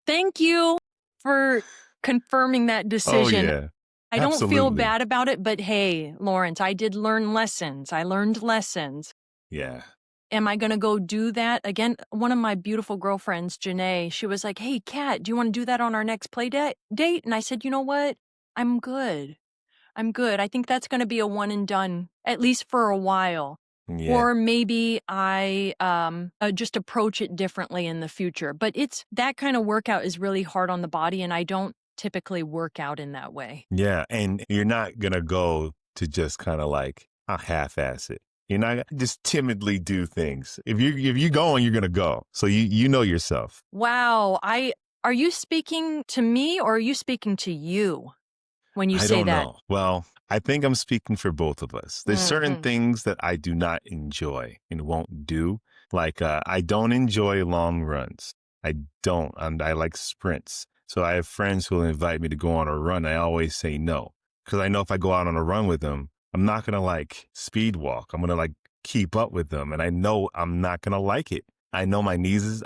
Thank you for confirming that Oh decision. yeah, I don't feel absolutely. bad about it, but hey, Lawrence, I did learn lessons. I learned lessons. Yeah. Am I gonna go do that again? One of my beautiful girlfriends, Janae, she was like, "Hey, Kat, do you want to do that on our next play date?" And I said, "You know what? I'm good. I'm good. I think that's gonna be a one and done, at least for a while." Yeah. Or maybe I just approach it differently in the future. But it's that kind of workout is really hard on the body, and I don't typically work out in that way. Yeah, and you're not gonna go to just kind of like half-ass it. You're not gonna just timidly do things. If you're going, you're gonna go. So you know yourself. Wow. Are you speaking to me or are you speaking to you when you I say don't that? know. Well, I think I'm speaking for both of us. There's certain Mhm. things that I do not enjoy and won't do. Like I don't enjoy long runs. I don't. I like sprints. So I have friends who will invite me to go on a run. I always say no because I know if I go out on a run with them, I'm not gonna like speed walk. I'm gonna like keep up with them, and I know I'm not gonna like it. I know my knees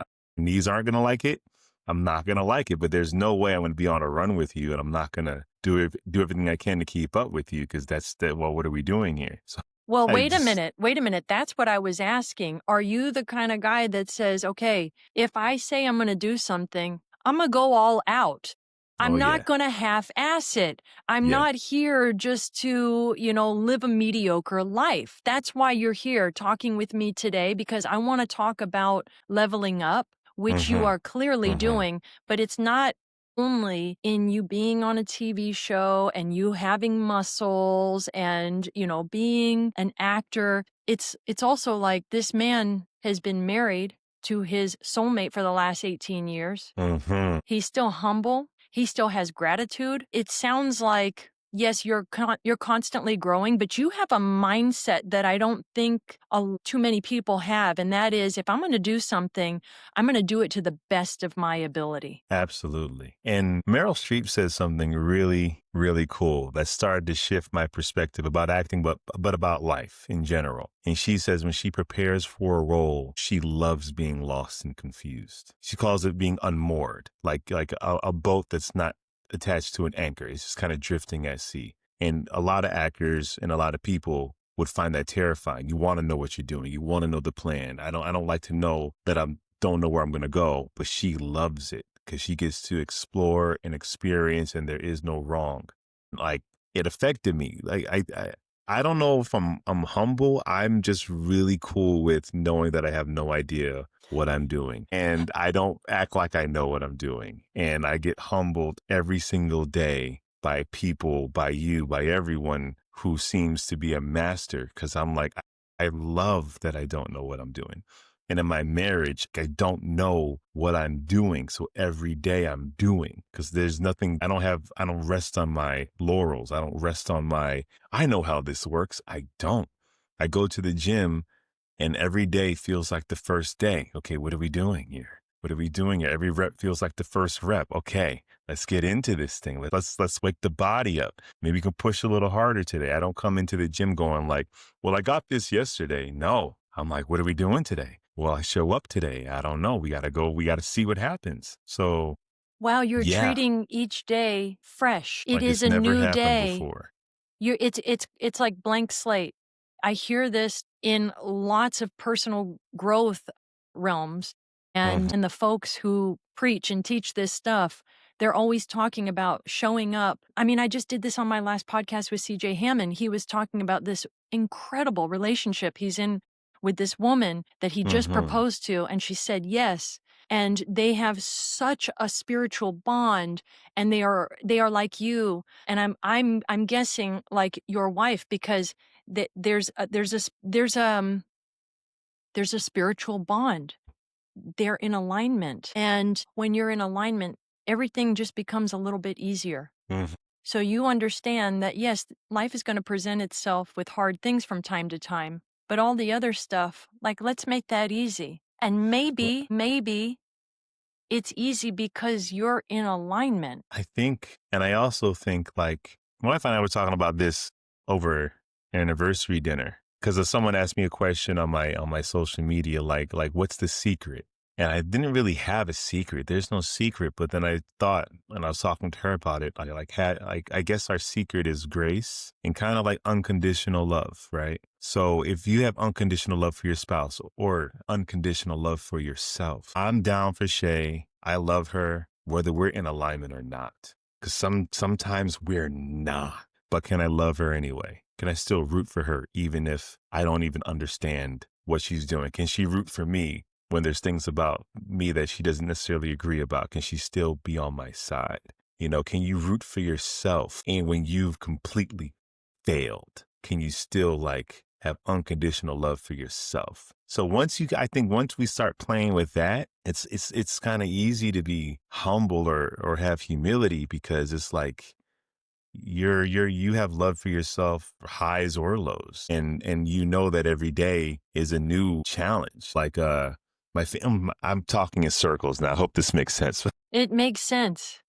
aren't gonna like it. I'm not gonna like it, but there's no way I'm gonna be on a run with you, and I'm not gonna do everything I can to keep up with you because that's the well, what are we doing here? So Well, I wait a just minute. Wait a minute. That's what I was asking. Are you the kind of guy that says, okay, if I say I'm going to do something, I'm going to go all out. oh I'm not yeah, going to half ass it. I'm yeah, not here just to, live a mediocre life. That's why you're here talking with me today, because I want to talk about leveling up, which you mm-hmm, are clearly mm-hmm, doing, but it's not only in you being on a TV show and you having muscles and, being an actor. It's also like this man has been married to his soulmate for the last 18 years. mm-hmm. He's still humble. He still has gratitude. It sounds like, yes, you're constantly growing, but you have a mindset that I don't think too many people have, and that is, if I'm going to do something, I'm going to do it to the best of my ability. Absolutely. And Meryl Streep says something really, really cool that started to shift my perspective about acting, but about life in general. And she says when she prepares for a role, she loves being lost and confused. She calls it being unmoored, like a boat that's not attached to an anchor. It's just kind of drifting at sea. And a lot of actors and a lot of people would find that terrifying. You want to know what you're doing. You want to know the plan. I don't like to know that I'm don't know where I'm going to go, but she loves it because she gets to explore and experience, and there is no wrong. Like it affected me. I don't know if I'm humble. I'm just really cool with knowing that I have no idea what I'm doing, and I don't act like I know what I'm doing. And I get humbled every single day by people, by you, by everyone who seems to be a master. Because I'm like, I love that I don't know what I'm doing. And in my marriage, I don't know what I'm doing. So every day I'm doing because there's nothing, I don't rest on my laurels. I don't rest on I know how this works. I don't. I go to the gym and every day feels like the first day. Okay, what are we doing here? What are we doing here? Every rep feels like the first rep. Okay, let's get into this thing. Let's wake the body up. Maybe we can push a little harder today. I don't come into the gym going like, well, I got this yesterday. No, I'm like, what are we doing today? Well, I show up today. I don't know. We got to go. We got to see what happens. So Wow, you're yeah, treating each day fresh. It like is it's a never new happened day. before. It's like blank slate. I hear this in lots of personal growth realms, Mhm, and the folks who preach and teach this stuff, they're always talking about showing up. I mean, I just did this on my last podcast with CJ Hammond. He was talking about this incredible relationship he's in with this woman that he just mhm. proposed to, and she said yes. And they have such a spiritual bond, and they are like you, and I'm guessing like your wife, because there's a spiritual bond. They're in alignment, and when you're in alignment, everything just becomes a little bit easier. Mhm. So you understand that yes, life is going to present itself with hard things from time to time, but all the other stuff, like, let's make that easy. And Well, maybe it's easy because you're in alignment. I think, and I also think like my wife and I were talking about this over an anniversary dinner because someone asked me a question on my social media, like what's the secret? And I didn't really have a secret. There's no secret. But then I thought, and I was talking to her about it, I guess our secret is grace and kind of like unconditional love, right? So if you have unconditional love for your spouse or unconditional love for yourself, I'm down for Shay. I love her, whether we're in alignment or not. Because sometimes we're not. But can I love her anyway? Can I still root for her even if I don't even understand what she's doing? Can she root for me when there's things about me that she doesn't necessarily agree about? Can she still be on my side? You know, can you root for yourself? And when you've completely failed, can you still like have unconditional love for yourself. So I think once we start playing with that, it's kind of easy to be humble or have humility, because it's like you have love for yourself, highs or lows, and you know that every day is a new challenge. Like I'm talking in circles now. I hope this makes sense. It makes sense.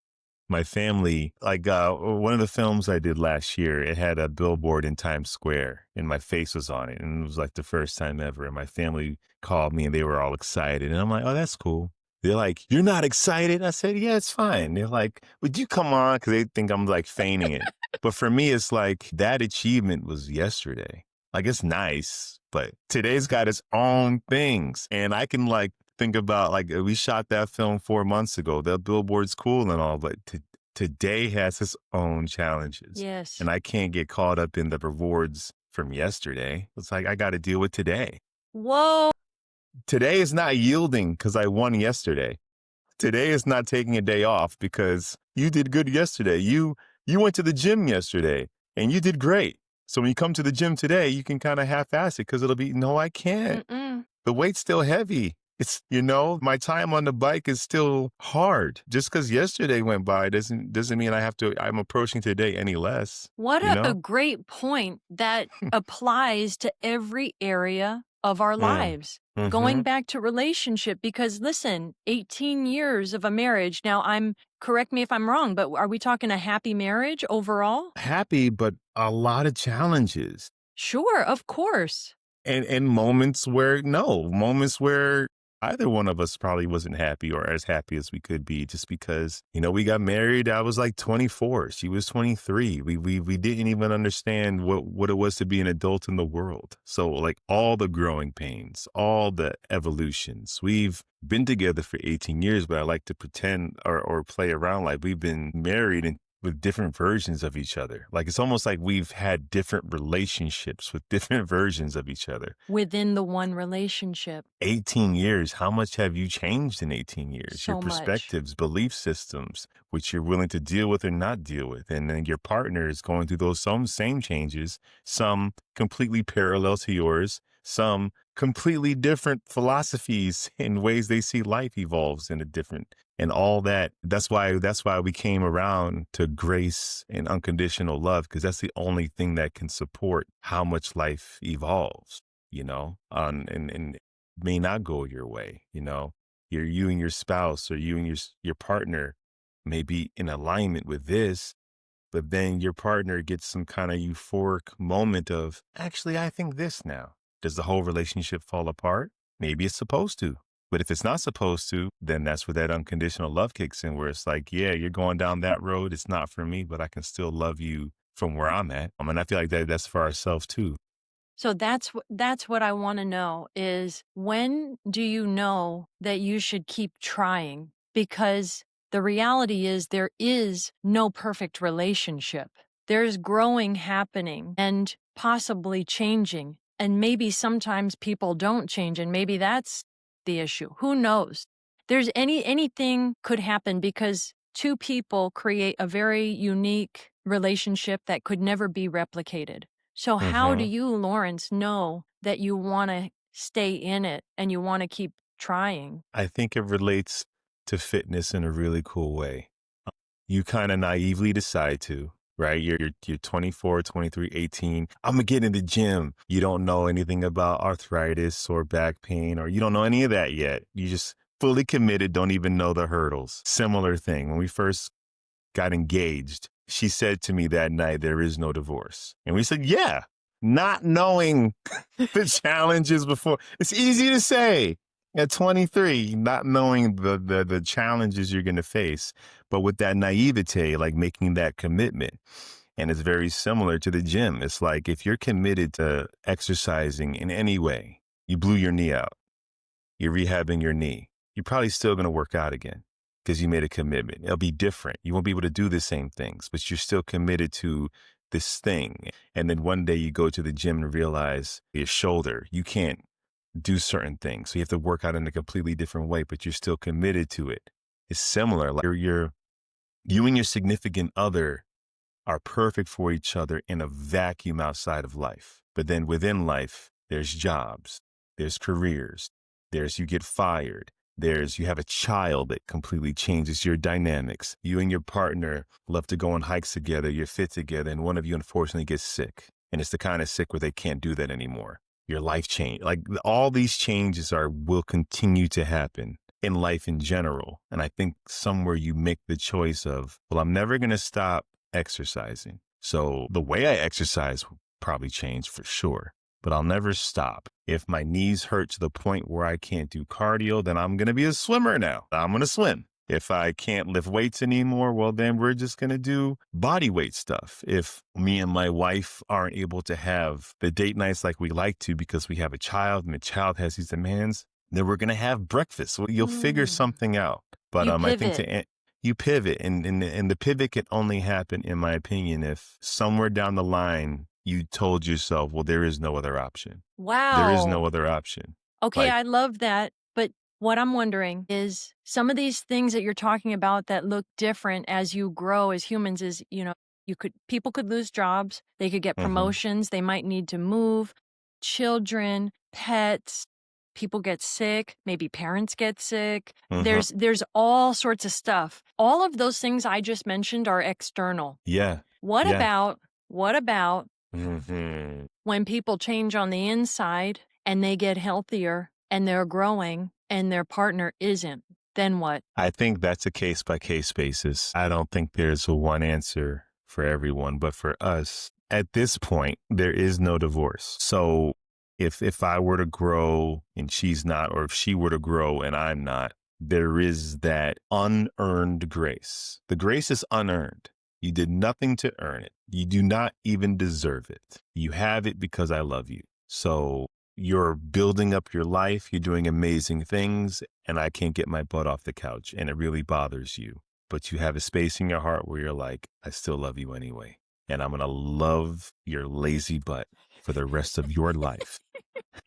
My family, like one of the films I did last year, it had a billboard in Times Square and my face was on it. And it was like the first time ever. And my family called me and they were all excited. And I'm like, oh, that's cool. They're like, you're not excited? I said, yeah, it's fine. They're like, would you come on? Because they think I'm like feigning it. But for me, it's like that achievement was yesterday. Like, it's nice, but today's got its own things. And I can like think about, like, we shot that film 4 months ago. That billboard's cool and all, but today has its own challenges. Yes. And I can't get caught up in the rewards from yesterday. It's like I got to deal with today. Whoa. Today is not yielding because I won yesterday. Today is not taking a day off because you did good yesterday. You went to the gym yesterday and you did great. So when you come to the gym today, you can kind of half-ass it because it'll be, no, I can't. Mm-mm. The weight's still heavy. It's, my time on the bike is still hard. Just because yesterday went by doesn't mean I'm approaching today any less, What you a know? great point that applies to every area of our Mm. lives. Going Hmm. back to relationship, because listen, 18 years of a marriage. Now, correct me if I'm wrong, but are we talking a happy marriage overall? Happy, but a lot of challenges. Sure, of course. And moments where either one of us probably wasn't happy or as happy as we could be, just because, we got married. I was like 24. She was 23. We didn't even understand what it was to be an adult in the world. So like all the growing pains, all the evolutions. We've been together for 18 years, but I like to pretend or play around like we've been married and with different versions of each other. Like, it's almost like we've had different relationships with different versions of each other. Within the one relationship. 18 years, how much have you changed in 18 years? Your So much. perspectives, belief systems, which you're willing to deal with or not deal with. And then your partner is going through those same changes, some completely parallel to yours, some completely different philosophies and ways they see life evolves in a different, and all that. That's why we came around to grace and unconditional love, because that's the only thing that can support how much life evolves, and may not go your way. You and your spouse, or you and your partner may be in alignment with this, but then your partner gets some kind of euphoric moment of, actually, I think this now. Does the whole relationship fall apart? Maybe it's supposed to. But if it's not supposed to, then that's where that unconditional love kicks in, where it's like, yeah, you're going down that road. It's not for me, but I can still love you from where I'm at. And I feel like that's for ourselves too. So that's what I want to know is, when do you know that you should keep trying? Because the reality is there is no perfect relationship. There's growing happening and possibly changing. And maybe sometimes people don't change, and maybe that's the issue. Who knows? Anything could happen, because two people create a very unique relationship that could never be replicated. So how do Hmm. you, Lawrence, know that you want to stay in it and you want to keep trying? I think it relates to fitness in a really cool way. You kind of naively decide to, right? You're 24, 23, 18. I'm gonna get in the gym. You don't know anything about arthritis or back pain, or you don't know any of that yet. You just fully committed, don't even know the hurdles. Similar thing. When we first got engaged, she said to me that night, there is no divorce. And we said, yeah, not knowing the challenges before. It's easy to say at 23, not knowing the challenges you're going to face, but with that naivete, like making that commitment. And it's very similar to the gym. It's like, if you're committed to exercising in any way, you blew your knee out, you're rehabbing your knee, you're probably still going to work out again because you made a commitment. It'll be different. You won't be able to do the same things, but you're still committed to this thing. And then one day you go to the gym and realize your shoulder, you can't do certain things. So you have to work out in a completely different way, but you're still committed to it. It's similar. Like you and your significant other are perfect for each other in a vacuum outside of life. But then within life, there's jobs, there's careers, there's you get fired, there's you have a child that completely changes your dynamics. You and your partner love to go on hikes together, you're fit together, and one of you unfortunately gets sick. And it's the kind of sick where they can't do that anymore. Your life change. Like all these changes are will continue to happen in life in general. And I think somewhere you make the choice of, well, I'm never going to stop exercising. So the way I exercise will probably change for sure, but I'll never stop. If my knees hurt to the point where I can't do cardio, then I'm going to be a swimmer now. I'm going to swim. If I can't lift weights anymore, well, then we're just going to do body weight stuff. If me and my wife aren't able to have the date nights like we like to because we have a child and the child has these demands, then we're going to have breakfast. So you'll figure Mm. something out. But You I think pivot. you pivot, and the pivot can only happen, in my opinion, if somewhere down the line you told yourself, well, there is no other option. There is no Wow. other option. Okay, Like, I love that. But what I'm wondering is some of these things that you're talking about that look different as you grow as humans is, people could lose jobs, they could get hmm promotions, they might need to move, children, pets, people get sick, maybe parents get sick. hmm There's all sorts of stuff. All of those things I just mentioned are external. yeah, What yeah. about what about hmm when people change on the inside and they get healthier and they're growing and their partner isn't, then what? I think that's a case by case basis. I don't think there's a one answer for everyone, but for us, at this point, there is no divorce. So if I were to grow and she's not, or if she were to grow and I'm not, there is that unearned grace. The grace is unearned. You did nothing to earn it. You do not even deserve it. You have it because I love you. So you're building up your life. You're doing amazing things, and I can't get my butt off the couch, and it really bothers you. But you have a space in your heart where you're like, I still love you anyway. And I'm going to love your lazy butt for the rest of your life.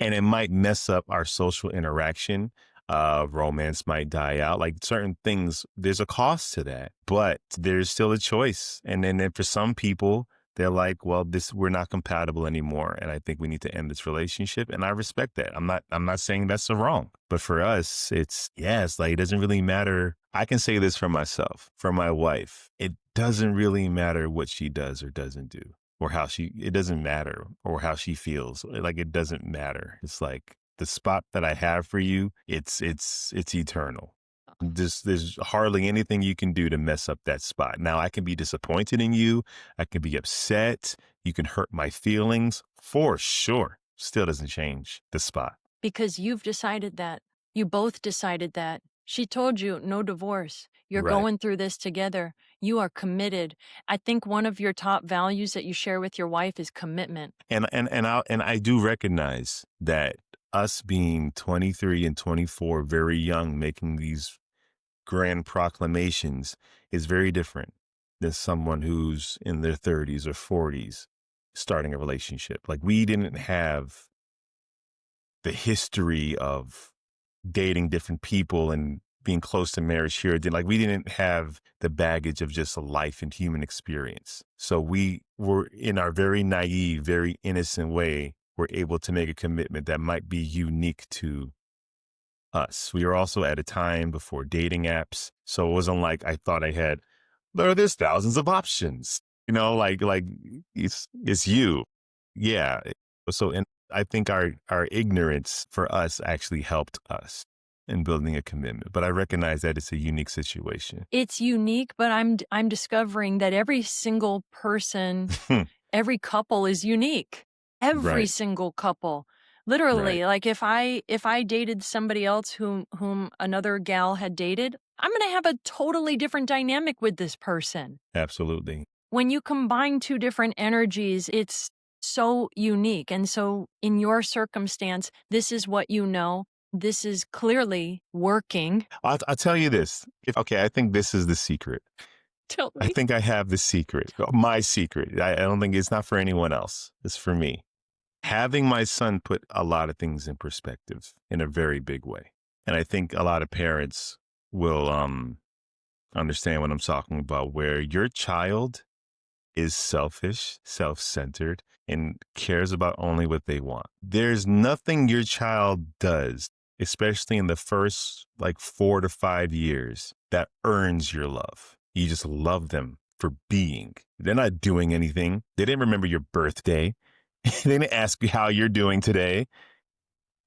And it might mess up our social interaction. Romance might die out. Like certain things, there's a cost to that, but there's still a choice. And then for some people, they're like, well, we're not compatible anymore. And I think we need to end this relationship. And I respect that. I'm not saying that's the wrong, but for us, it's like, it doesn't really matter. I can say this for myself, for my wife. It doesn't really matter what she does or doesn't do, or it doesn't matter, or how she feels. Like, it doesn't matter. It's like the spot that I have for you, it's eternal. There's hardly anything you can do to mess up that spot. Now, I can be disappointed in you. I can be upset. You can hurt my feelings for sure. Still doesn't change the spot. Because you've decided that. You both decided that. She told you no divorce. You're Right. going through this together. You are committed. I think one of your top values that you share with your wife is commitment. And I do recognize that us being 23 and 24, very young, making these grand proclamations is very different than someone who's in their 30s or 40s starting a relationship. Like, we didn't have the history of dating different people and being close to marriage here. Like, we didn't have the baggage of just a life and human experience. So we were, in our very naive, very innocent way, were able to make a commitment that might be unique to us. We were also at a time before dating apps. So it wasn't like I thought I had, there's thousands of options, like it's you. Yeah. So, and I think our ignorance for us actually helped us in building a commitment. But I recognize that it's a unique situation. It's unique, but I'm discovering that every single person, every couple is unique. Every Right. single couple. Right. Literally, like if I dated somebody else whom another gal had dated, I'm going to have a totally different dynamic with this person. Absolutely. When you combine two different energies, it's so unique. And so in your circumstance, this is what you know. This is clearly working. I'll tell you this. Okay, I think this is the secret. Tell I me. think I have the secret, my secret. I don't think it's not for anyone else. It's for me. Having my son put a lot of things in perspective in a very big way. And I think a lot of parents will understand what I'm talking about, where your child is selfish, self centered, and cares about only what they want. There's nothing your child does, especially in the first like 4 to 5 years, that earns your love. You just love them for being. They're not doing anything. They didn't remember your birthday. They didn't ask you how you're doing today.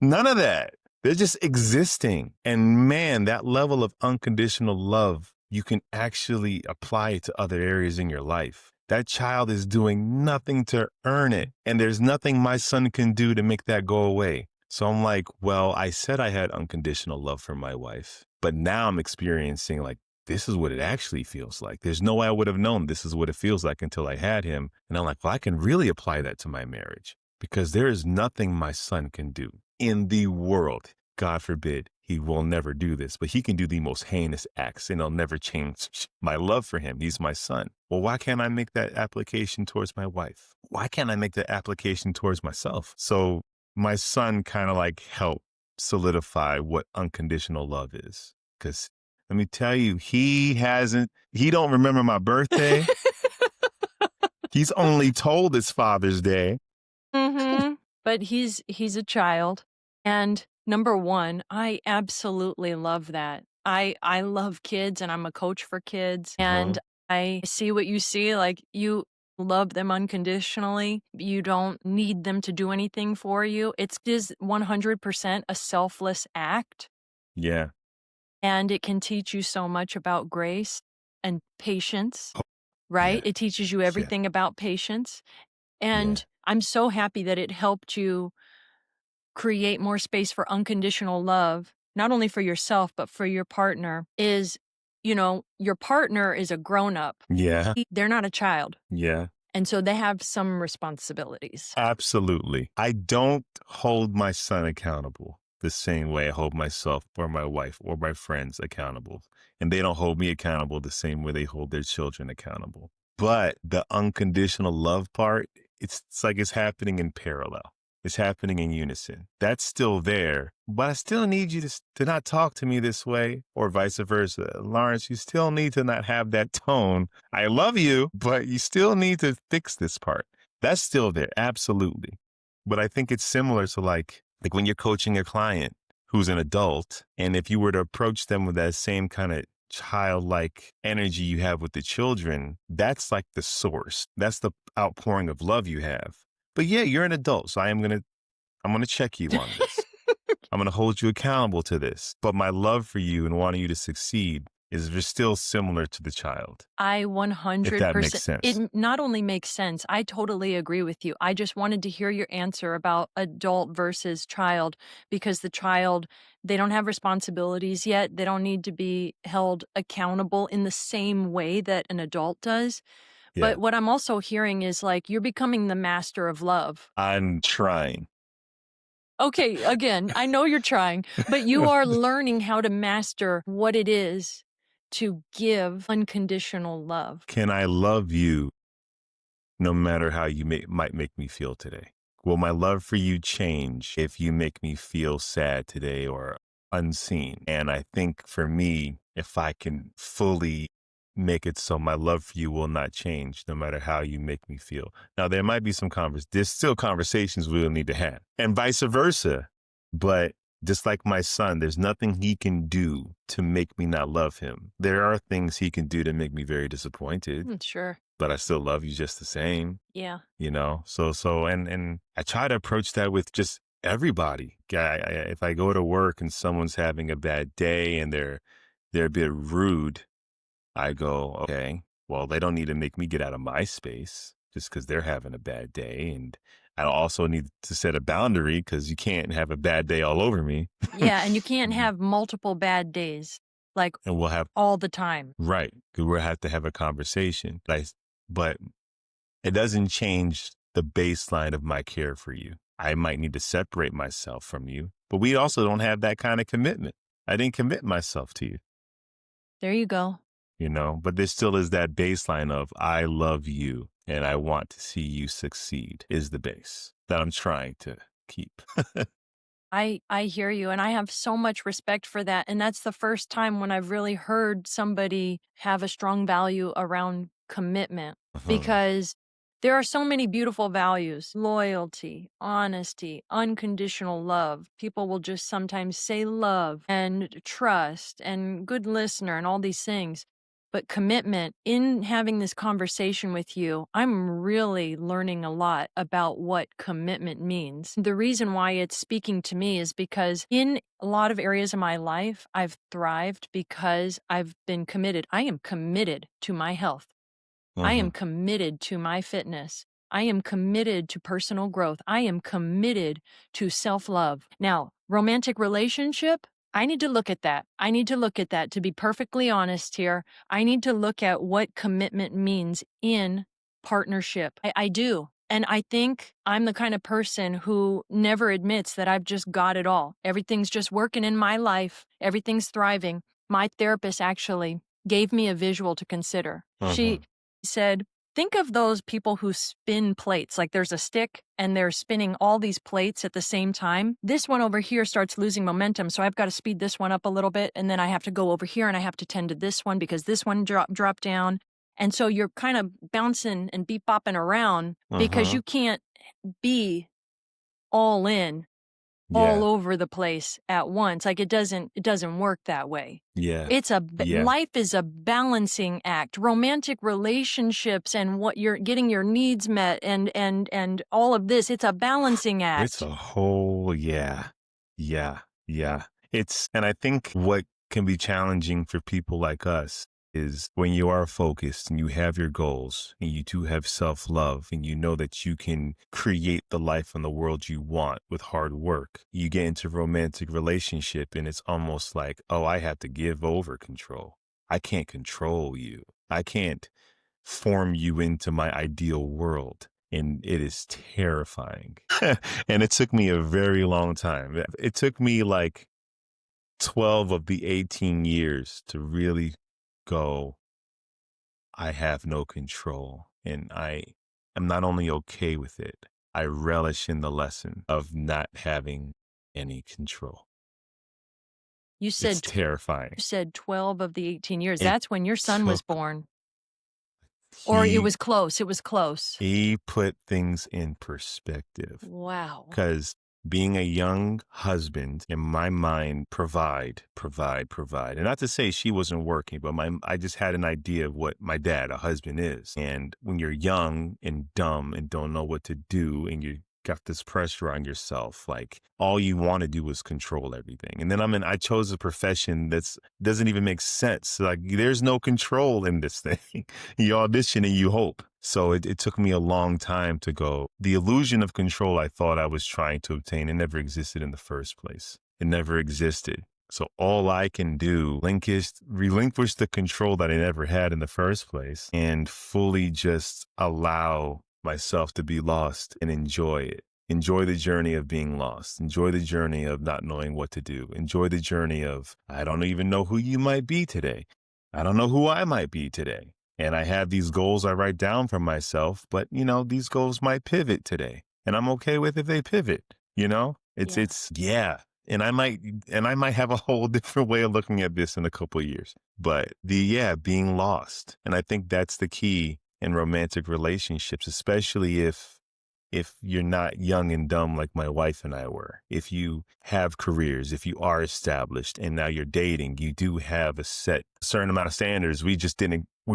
None of that. They're just existing. And man, that level of unconditional love, you can actually apply it to other areas in your life. That child is doing nothing to earn it. And there's nothing my son can do to make that go away. So I'm like, well, I said I had unconditional love for my wife, but now I'm experiencing like, this is what it actually feels like. There's no way I would have known this is what it feels like until I had him. And I'm like, well, I can really apply that to my marriage because there is nothing my son can do in the world. God forbid he will never do this, but he can do the most heinous acts and I'll never change my love for him. He's my son. Well, why can't I make that application towards my wife? Why can't I make that application towards myself? So my son kind of like helped solidify what unconditional love is. Because let me tell you, he don't remember my birthday. He's only told it's Father's Day. But he's a child. And number one, I absolutely love that. I love kids and I'm a coach for kids. And I see what you see. Like you love them unconditionally. You don't need them to do anything for you. It's just 100% a selfless act. Yeah. And it can teach you so much about grace and patience, right? Yeah. It teaches you Yeah. everything about patience. Yeah. And I'm so happy that it helped you create more space for unconditional love, not only for yourself, but for your partner is, your partner is a grown up. Yeah. They're not a child. Yeah. And so they have some responsibilities. Absolutely. I don't hold my son accountable the same way I hold myself or my wife or my friends accountable. And they don't hold me accountable the same way they hold their children accountable. But the unconditional love part, it's like it's happening in parallel. It's happening in unison. That's still there, but I still need you to not talk to me this way or vice versa. Lawrence, you still need to not have that tone. I love you, but you still need to fix this part. That's still there. Absolutely. But I think it's similar to like when you're coaching a client who's an adult, and if you were to approach them with that same kind of childlike energy you have with the children, that's like the source. That's the outpouring of love you have. But yeah, you're an adult, so I'm gonna check you on this. I'm gonna hold you accountable to this. But my love for you and wanting you to succeed is just still similar to the child. I If that makes 100%. sense. It not only makes sense, I totally agree with you. I just wanted to hear your answer about adult versus child because the child, they don't have responsibilities yet. They don't need to be held accountable in the same way that an adult does. Yeah. But what I'm also hearing is like you're becoming the master of love. I'm trying. Okay, again, I know you're trying, but you are learning how to master what it is to give unconditional love. Can I love you no matter how you might make me feel today? Will my love for you change if you make me feel sad today or unseen? And I think for me, if I can fully make it so my love for you will not change no matter how you make me feel. Now, there might be there's still conversations we'll need to have and vice versa. But just like my son, there's nothing he can do to make me not love him. There are things he can do to make me very disappointed, Sure. but I still love you just the same, Yeah. and I try to approach that with just everybody. If I go to work and someone's having a bad day and they're a bit rude, I go, okay, well, they don't need to make me get out of my space just because they're having a bad day. And I also need to set a boundary because you can't have a bad day all over me. Yeah, and you can't have multiple bad days, like And we'll have, all the time. right, because we'll have to have a conversation. But it doesn't change the baseline of my care for you. I might need to separate myself from you, but we also don't have that kind of commitment. I didn't commit myself to you. There you go. But there still is that baseline of I love you and I want to see you succeed is the base that I'm trying to keep. I hear you, and I have so much respect for that, and that's the first time when I've really heard somebody have a strong value around commitment. Mhm. because there are so many beautiful values: loyalty, honesty, unconditional love. People will just sometimes say love and trust and good listener and all these things. But commitment, in having this conversation with you, I'm really learning a lot about what commitment means. The reason why it's speaking to me is because in a lot of areas of my life, I've thrived because I've been committed. I am committed to my health. I am Mhm. committed to my fitness. I am committed to personal growth. I am committed to self love. Now, romantic relationship, I need to look at that. I need to look at that. To be perfectly honest here, I need to look at what commitment means in partnership. I do. And I think I'm the kind of person who never admits that I've just got it all. Everything's just working in my life, everything's thriving. My therapist actually gave me a visual to consider. She Mhm. said, think of those people who spin plates. Like there's a stick and they're spinning all these plates at the same time. This one over here starts losing momentum. So I've got to speed this one up a little bit. And then I have to go over here and I have to tend to this one because this one dropped down. And so you're kind of bouncing and beep bopping around because Mhm. you can't be all in all Yeah. over the place at once. Like it doesn't work that way. Yeah. It's a Yeah. life is a balancing act. Romantic relationships and what you're getting your needs met and all of this, it's a balancing It's act. a whole yeah. Yeah. Yeah. And I think what can be challenging for people like us is when you are focused and you have your goals and you do have self-love and you know that you can create the life and the world you want with hard work. You get into romantic relationship and it's almost like, "Oh, I have to give over control. I can't control you. I can't form you into my ideal world." And it is terrifying. And it took me a very long time. It took me like 12 of the 18 years to really go, I have no control. And I am not only okay with it, I relish in the lesson of not having any control. You It's said terrifying. you said 12 of the 18 years. It That's when your son was took, born. Or it he, was close. It was close. he put things in perspective. Wow. Because being a young husband in my mind, provide. And not to say she wasn't working, but I just had an idea of what my dad, a husband, is. And when you're young and dumb and don't know what to do and you got this pressure on yourself, like all you want to do is control everything. And then I chose a profession that's doesn't even make sense. Like there's no control in this thing. You audition and you hope. So it took me a long time to go. The illusion of control I thought I was trying to obtain, it never existed in the first place. It never existed. So all I can do, relinquish the control that I never had in the first place and fully just allow myself to be lost and enjoy it. Enjoy the journey of being lost. Enjoy the journey of not knowing what to do. Enjoy the journey of, I don't even know who you might be today. I don't know who I might be today. And I have these goals I write down for myself, but these goals might pivot today. And I'm okay with if they pivot, you know? Yeah. Yeah. And I might have a whole different way of looking at this in a couple of years. But being lost. And I think that's the key in romantic relationships, especially if you're not young and dumb like my wife and I were. If you have careers, if you are established and now you're dating, you do have a certain amount of standards we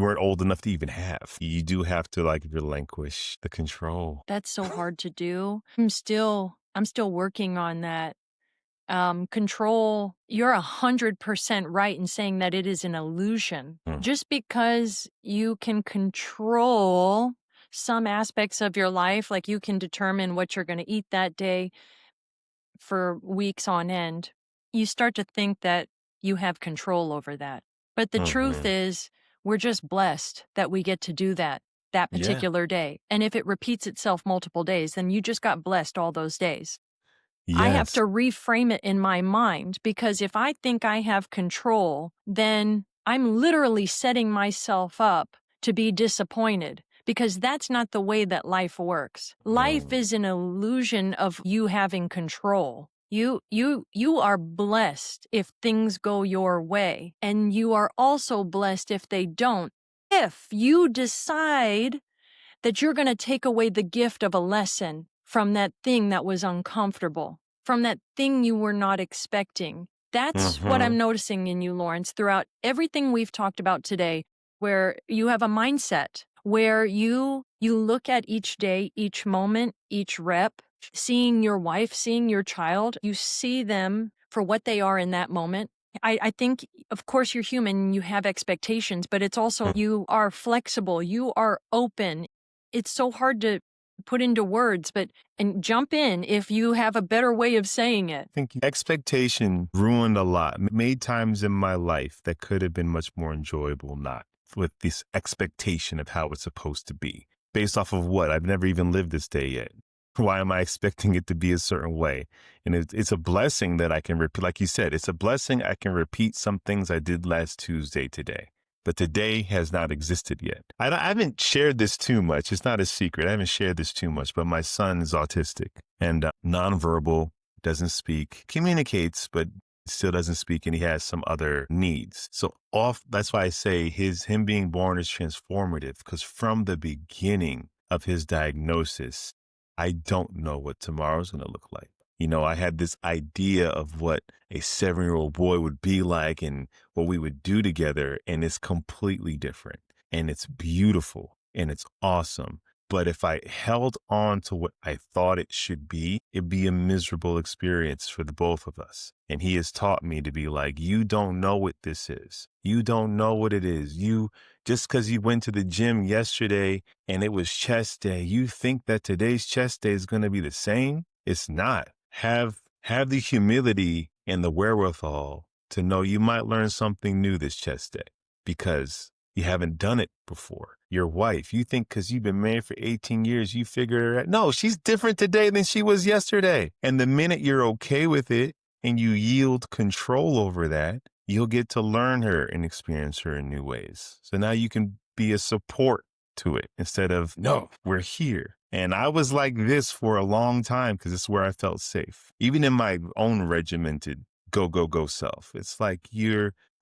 weren't old enough to even have. You do have to like relinquish the control. That's so hard to do. I'm still working on that. Control, you're 100% right in saying that it is an illusion. Mm, Just because you can control some aspects of your life, like you can determine what you're going to eat that day for weeks on end, you start to think that you have control over that. But the truth mhm. is, we're just blessed that we get to do that Yeah. particular day. And if it repeats itself multiple days, then you just got blessed all those days. I have Yes. to reframe it in my mind because if I think I have control, then I'm literally setting myself up to be disappointed because that's not the way that life works. Life Mm, is an illusion of you having control. You are blessed if things go your way, and you are also blessed if they don't. If you decide that you're going to take away the gift of a lesson from that thing that was uncomfortable, from that thing you were not expecting. That's what Mm-hmm. I'm noticing in you, Lawrence, throughout everything we've talked about today, where you have a mindset where you look at each day, each moment, each rep, seeing your wife, seeing your child, you see them for what they are in that moment. I think, of course, you're human, you have expectations, but it's also you are flexible, you are open. It's so hard to put into words, but and jump in if you have a better way of saying it. Think expectation ruined a lot, made times in my life that could have been much more enjoyable not with this expectation of how it's supposed to be. Based off of what? I've never even lived this day yet. Why am I expecting it to be a certain way? And it's a blessing that I can repeat. Like you said, it's a blessing I can repeat some things I did last Tuesday today. But today has not existed yet. I haven't shared this too much. It's not a secret. I haven't shared this too much, but my son is autistic and nonverbal, doesn't speak, communicates, but still doesn't speak, and he has some other needs. So that's why I say him being born is transformative, because from the beginning of his diagnosis, I don't know what tomorrow's going to look like. You know, I had this idea of what a 7-year-old boy would be like and what we would do together, and it's completely different. And it's beautiful and it's awesome. But if I held on to what I thought it should be, it'd be a miserable experience for the both of us. And he has taught me to be like, you don't know what this is. You don't know what it is. Just because you went to the gym yesterday and it was chest day, you think that today's chest day is going to be the same? It's not. Have the humility and the wherewithal to know you might learn something new this chest day because you haven't done it before. Your wife, you think because you've been married for 18 years, you figure her out. No, she's different today than she was yesterday. And the minute you're okay with it and you yield control over that, you'll get to learn her and experience her in new ways. So now you can be a support to it instead of, no, we're here. And I was like this for a long time because it's where I felt safe. Even in my own regimented go, go, go self. It's like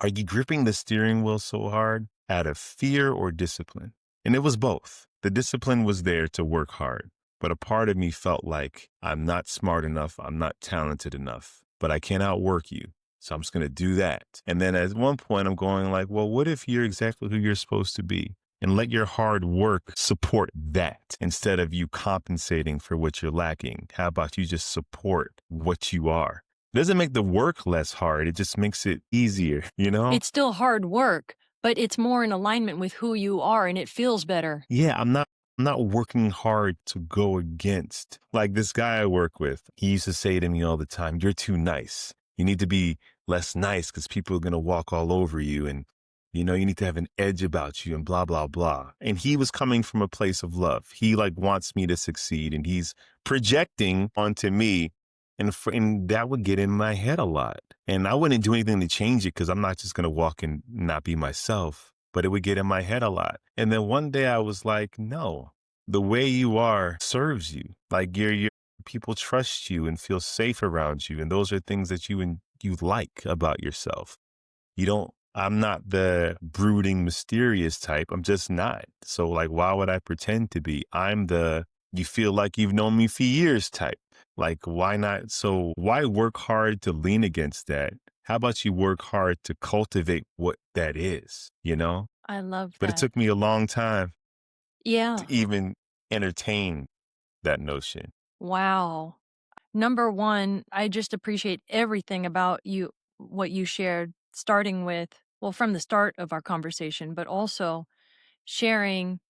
are you gripping the steering wheel so hard out of fear or discipline? And it was both. The discipline was there to work hard, but a part of me felt like I'm not smart enough. I'm not talented enough, but I can outwork you. So I'm just going to do that. And then at one point I'm going like, well, what if you're exactly who you're supposed to be? And let your hard work support that instead of you compensating for what you're lacking. How about you just support what you are? It doesn't make the work less hard. It just makes it easier, you know? It's still hard work, but it's more in alignment with who you are and it feels better. Yeah, I'm not working hard to go against. Like this guy I work with, he used to say to me all the time, you're too nice. You need to be less nice because people are going to walk all over you. And, you know, you need to have an edge about you and blah, blah, blah. And he was coming from a place of love. He like wants me to succeed and he's projecting onto me. And that would get in my head a lot. And I wouldn't do anything to change it because I'm not just going to walk and not be myself, but it would get in my head a lot. And then one day I was like, no, the way you are serves you. Like people trust you and feel safe around you. And those are things that you like about yourself. I'm not the brooding, mysterious type. I'm just not. So like, why would I pretend to be? You feel like you've known me for years type. Like, why not? So why work hard to lean against that? How about you work hard to cultivate what that is, you know? I love But it that. took me a long time Yeah. to even entertain that notion. Wow. Number one, I just appreciate everything about you, what you shared, starting with, well, from the start of our conversation, but also sharing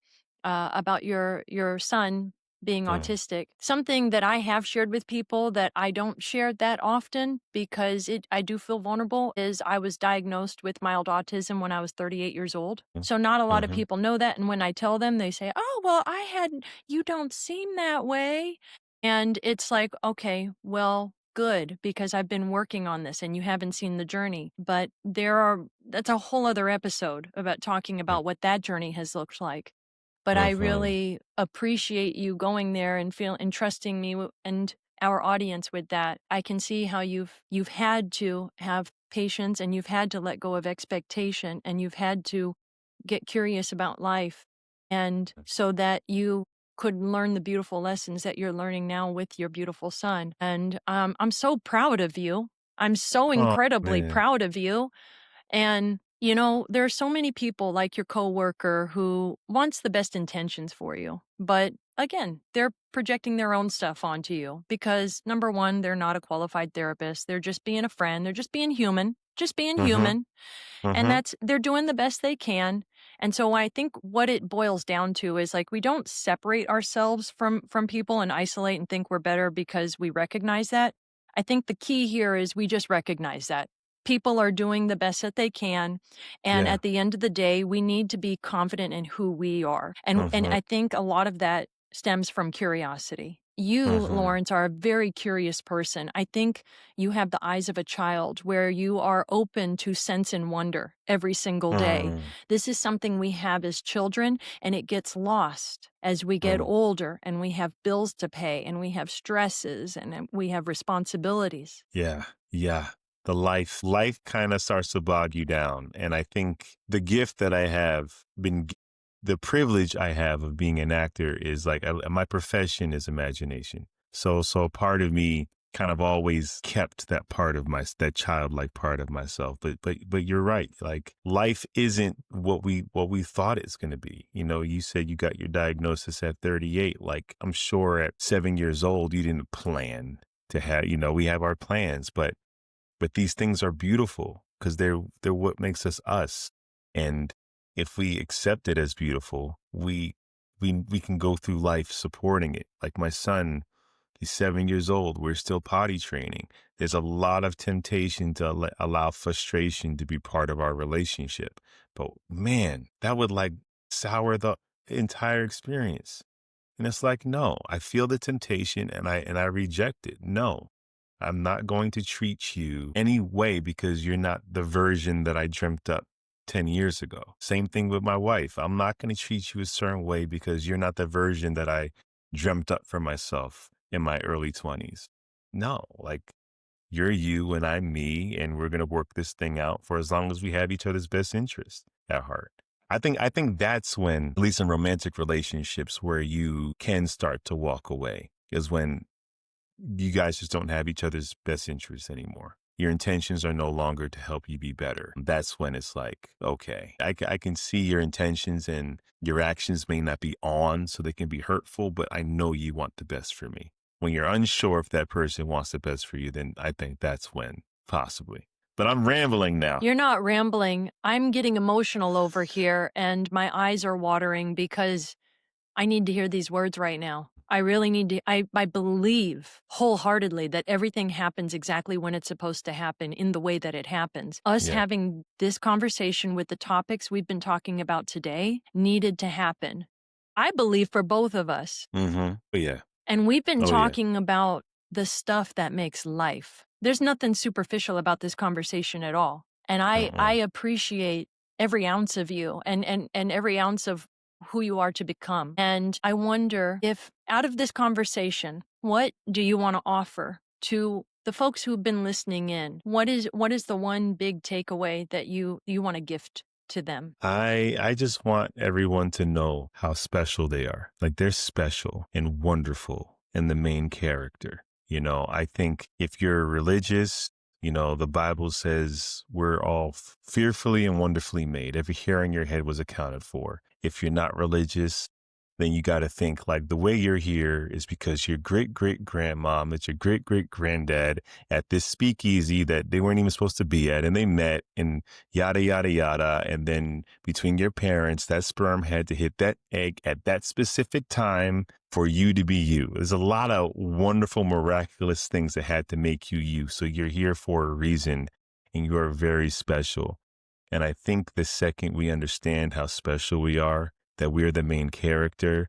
about your son being Mm, autistic. Something that I have shared with people that I don't share that often because I do feel vulnerable is I was diagnosed with mild autism when I was 38 years old. mm, So not a lot of mhm, people know that, and when I tell them, they say, "Oh, well, you don't seem that way." And it's like, "Okay, well, good, because I've been working on this and you haven't seen the journey." But that's a whole other episode about talking mm, about what that journey has looked like. But I mhm. really appreciate you going there and trusting me and our audience with that. I can see how you've had to have patience and you've had to let go of expectation and you've had to get curious about life. and so that you could learn the beautiful lessons that you're learning now with your beautiful son. And I'm so proud of you. I'm so Oh, incredibly man. proud of you. And, you know, there are so many people like your coworker who wants the best intentions for you. But again, they're projecting their own stuff onto you because number one, they're not a qualified therapist. They're just being a friend. They're just being human, just being Mhm, human. And mhm. they're doing the best they can. And so I think what it boils down to is like we don't separate ourselves from people and isolate and think we're better because we recognize that. I think the key here is we just recognize that people are doing the best that they can, and Yeah. at the end of the day we need to be confident in who we are. And Mhm, I think a lot of that stems from curiosity. You, mhm, Lawrence, are a very curious person. I think you have the eyes of a child where you are open to sense and wonder every single day. mm, This is something we have as children, and it gets lost as we get mm. older and we have bills to pay and we have stresses and we have responsibilities. Yeah, yeah. The life kinda starts to bog you down, and I think the gift that I have been g the privilege I have of being an actor is, like, my profession is imagination. So part of me kind of always kept that part of that childlike part of myself, but you're right, like, life isn't what we thought it's gonna be. You know, you said you got your diagnosis at 38, like, I'm sure at 7 years old, you didn't plan to have, we have our plans, but these things are beautiful because they're what makes us us. And if we accept it as beautiful, we can go through life supporting it. Like my son, he's 7 years old, we're still potty training. There's a lot of temptation to allow frustration to be part of our relationship, but man, that would like sour the entire experience. And it's like, no, I feel the temptation and I reject it. No, I'm not going to treat you any way because you're not the version that I dreamt up 10 years ago. Same thing with my wife. I'm not going to treat you a certain way because you're not the version that I dreamt up for myself in my early 20s. No, like you're you and I'm me, and we're gonna work this thing out for as long as we have each other's best interest at heart. I think that's when, at least in romantic relationships, where you can start to walk away, is when you guys just don't have each other's best interests anymore. Your intentions are no longer to help you be better. That's when it's like, okay, I can see your intentions and your actions may not be on, so they can be hurtful, but I know you want the best for me. When you're unsure if that person wants the best for you, then I think that's when possibly. But I'm rambling now. You're not rambling. I'm getting emotional over here, and my eyes are watering because I need to hear these words right now. I really need to. I believe wholeheartedly that everything happens exactly when it's supposed to happen in the way that it happens. Us Yeah. having this conversation with the topics we've been talking about today needed to happen. I believe for both of us. Mm-hmm. Oh yeah. And we've been Oh yeah. talking about the stuff that makes life. There's nothing superficial about this conversation at all. And I Uh-uh. appreciate every ounce of you and every ounce of who you are to become. And I wonder if out of this conversation, what do you want to offer to the folks who've been listening in? What is the one big takeaway that you want to gift to them? I just want everyone to know how special they are. Like they're special and wonderful and the main character. I think if you're religious, the Bible says we're all fearfully and wonderfully made. Every hair on your head was accounted for. If you're not religious, then you got to think like the way you're here is because your great great grandmom, it's your great great granddad at this speakeasy that they weren't even supposed to be at, and they met and yada yada yada, and then between your parents, that sperm had to hit that egg at that specific time for you to be you. There's a lot of wonderful, miraculous things that had to make you you. So you're here for a reason, and you are very special. And I think the second we understand how special we are, that we're the main character,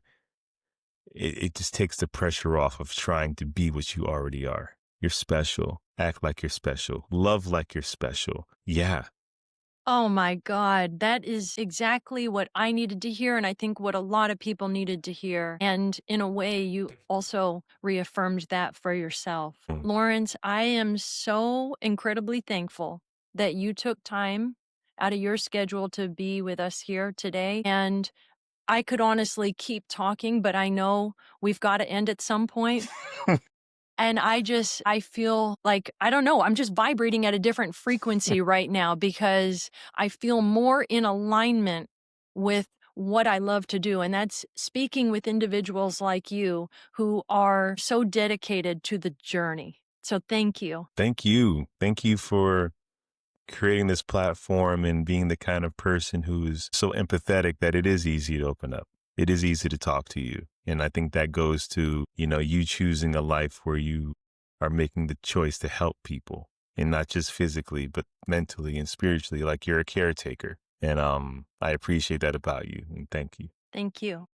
it just takes the pressure off of trying to be what you already are. You're special. Act like you're special. Love like you're special. Yeah. Oh my God, that is exactly what I needed to hear, and I think what a lot of people needed to hear. And in a way, you also reaffirmed that for yourself. Mm. Lawrence, I am so incredibly thankful that you took time out of your schedule to be with us here today. And I could honestly keep talking, but I know we've gotta end at some point. And I feel like, I don't know, I'm just vibrating at a different frequency right now because I feel more in alignment with what I love to do. And that's speaking with individuals like you who are so dedicated to the journey. So thank you. Thank you. Thank you for creating this platform and being the kind of person who's so empathetic that it is easy to open up. It is easy to talk to you. And I think that goes to, you choosing a life where you are making the choice to help people and not just physically, but mentally and spiritually, like you're a caretaker. And I appreciate that about you. And thank you. Thank you.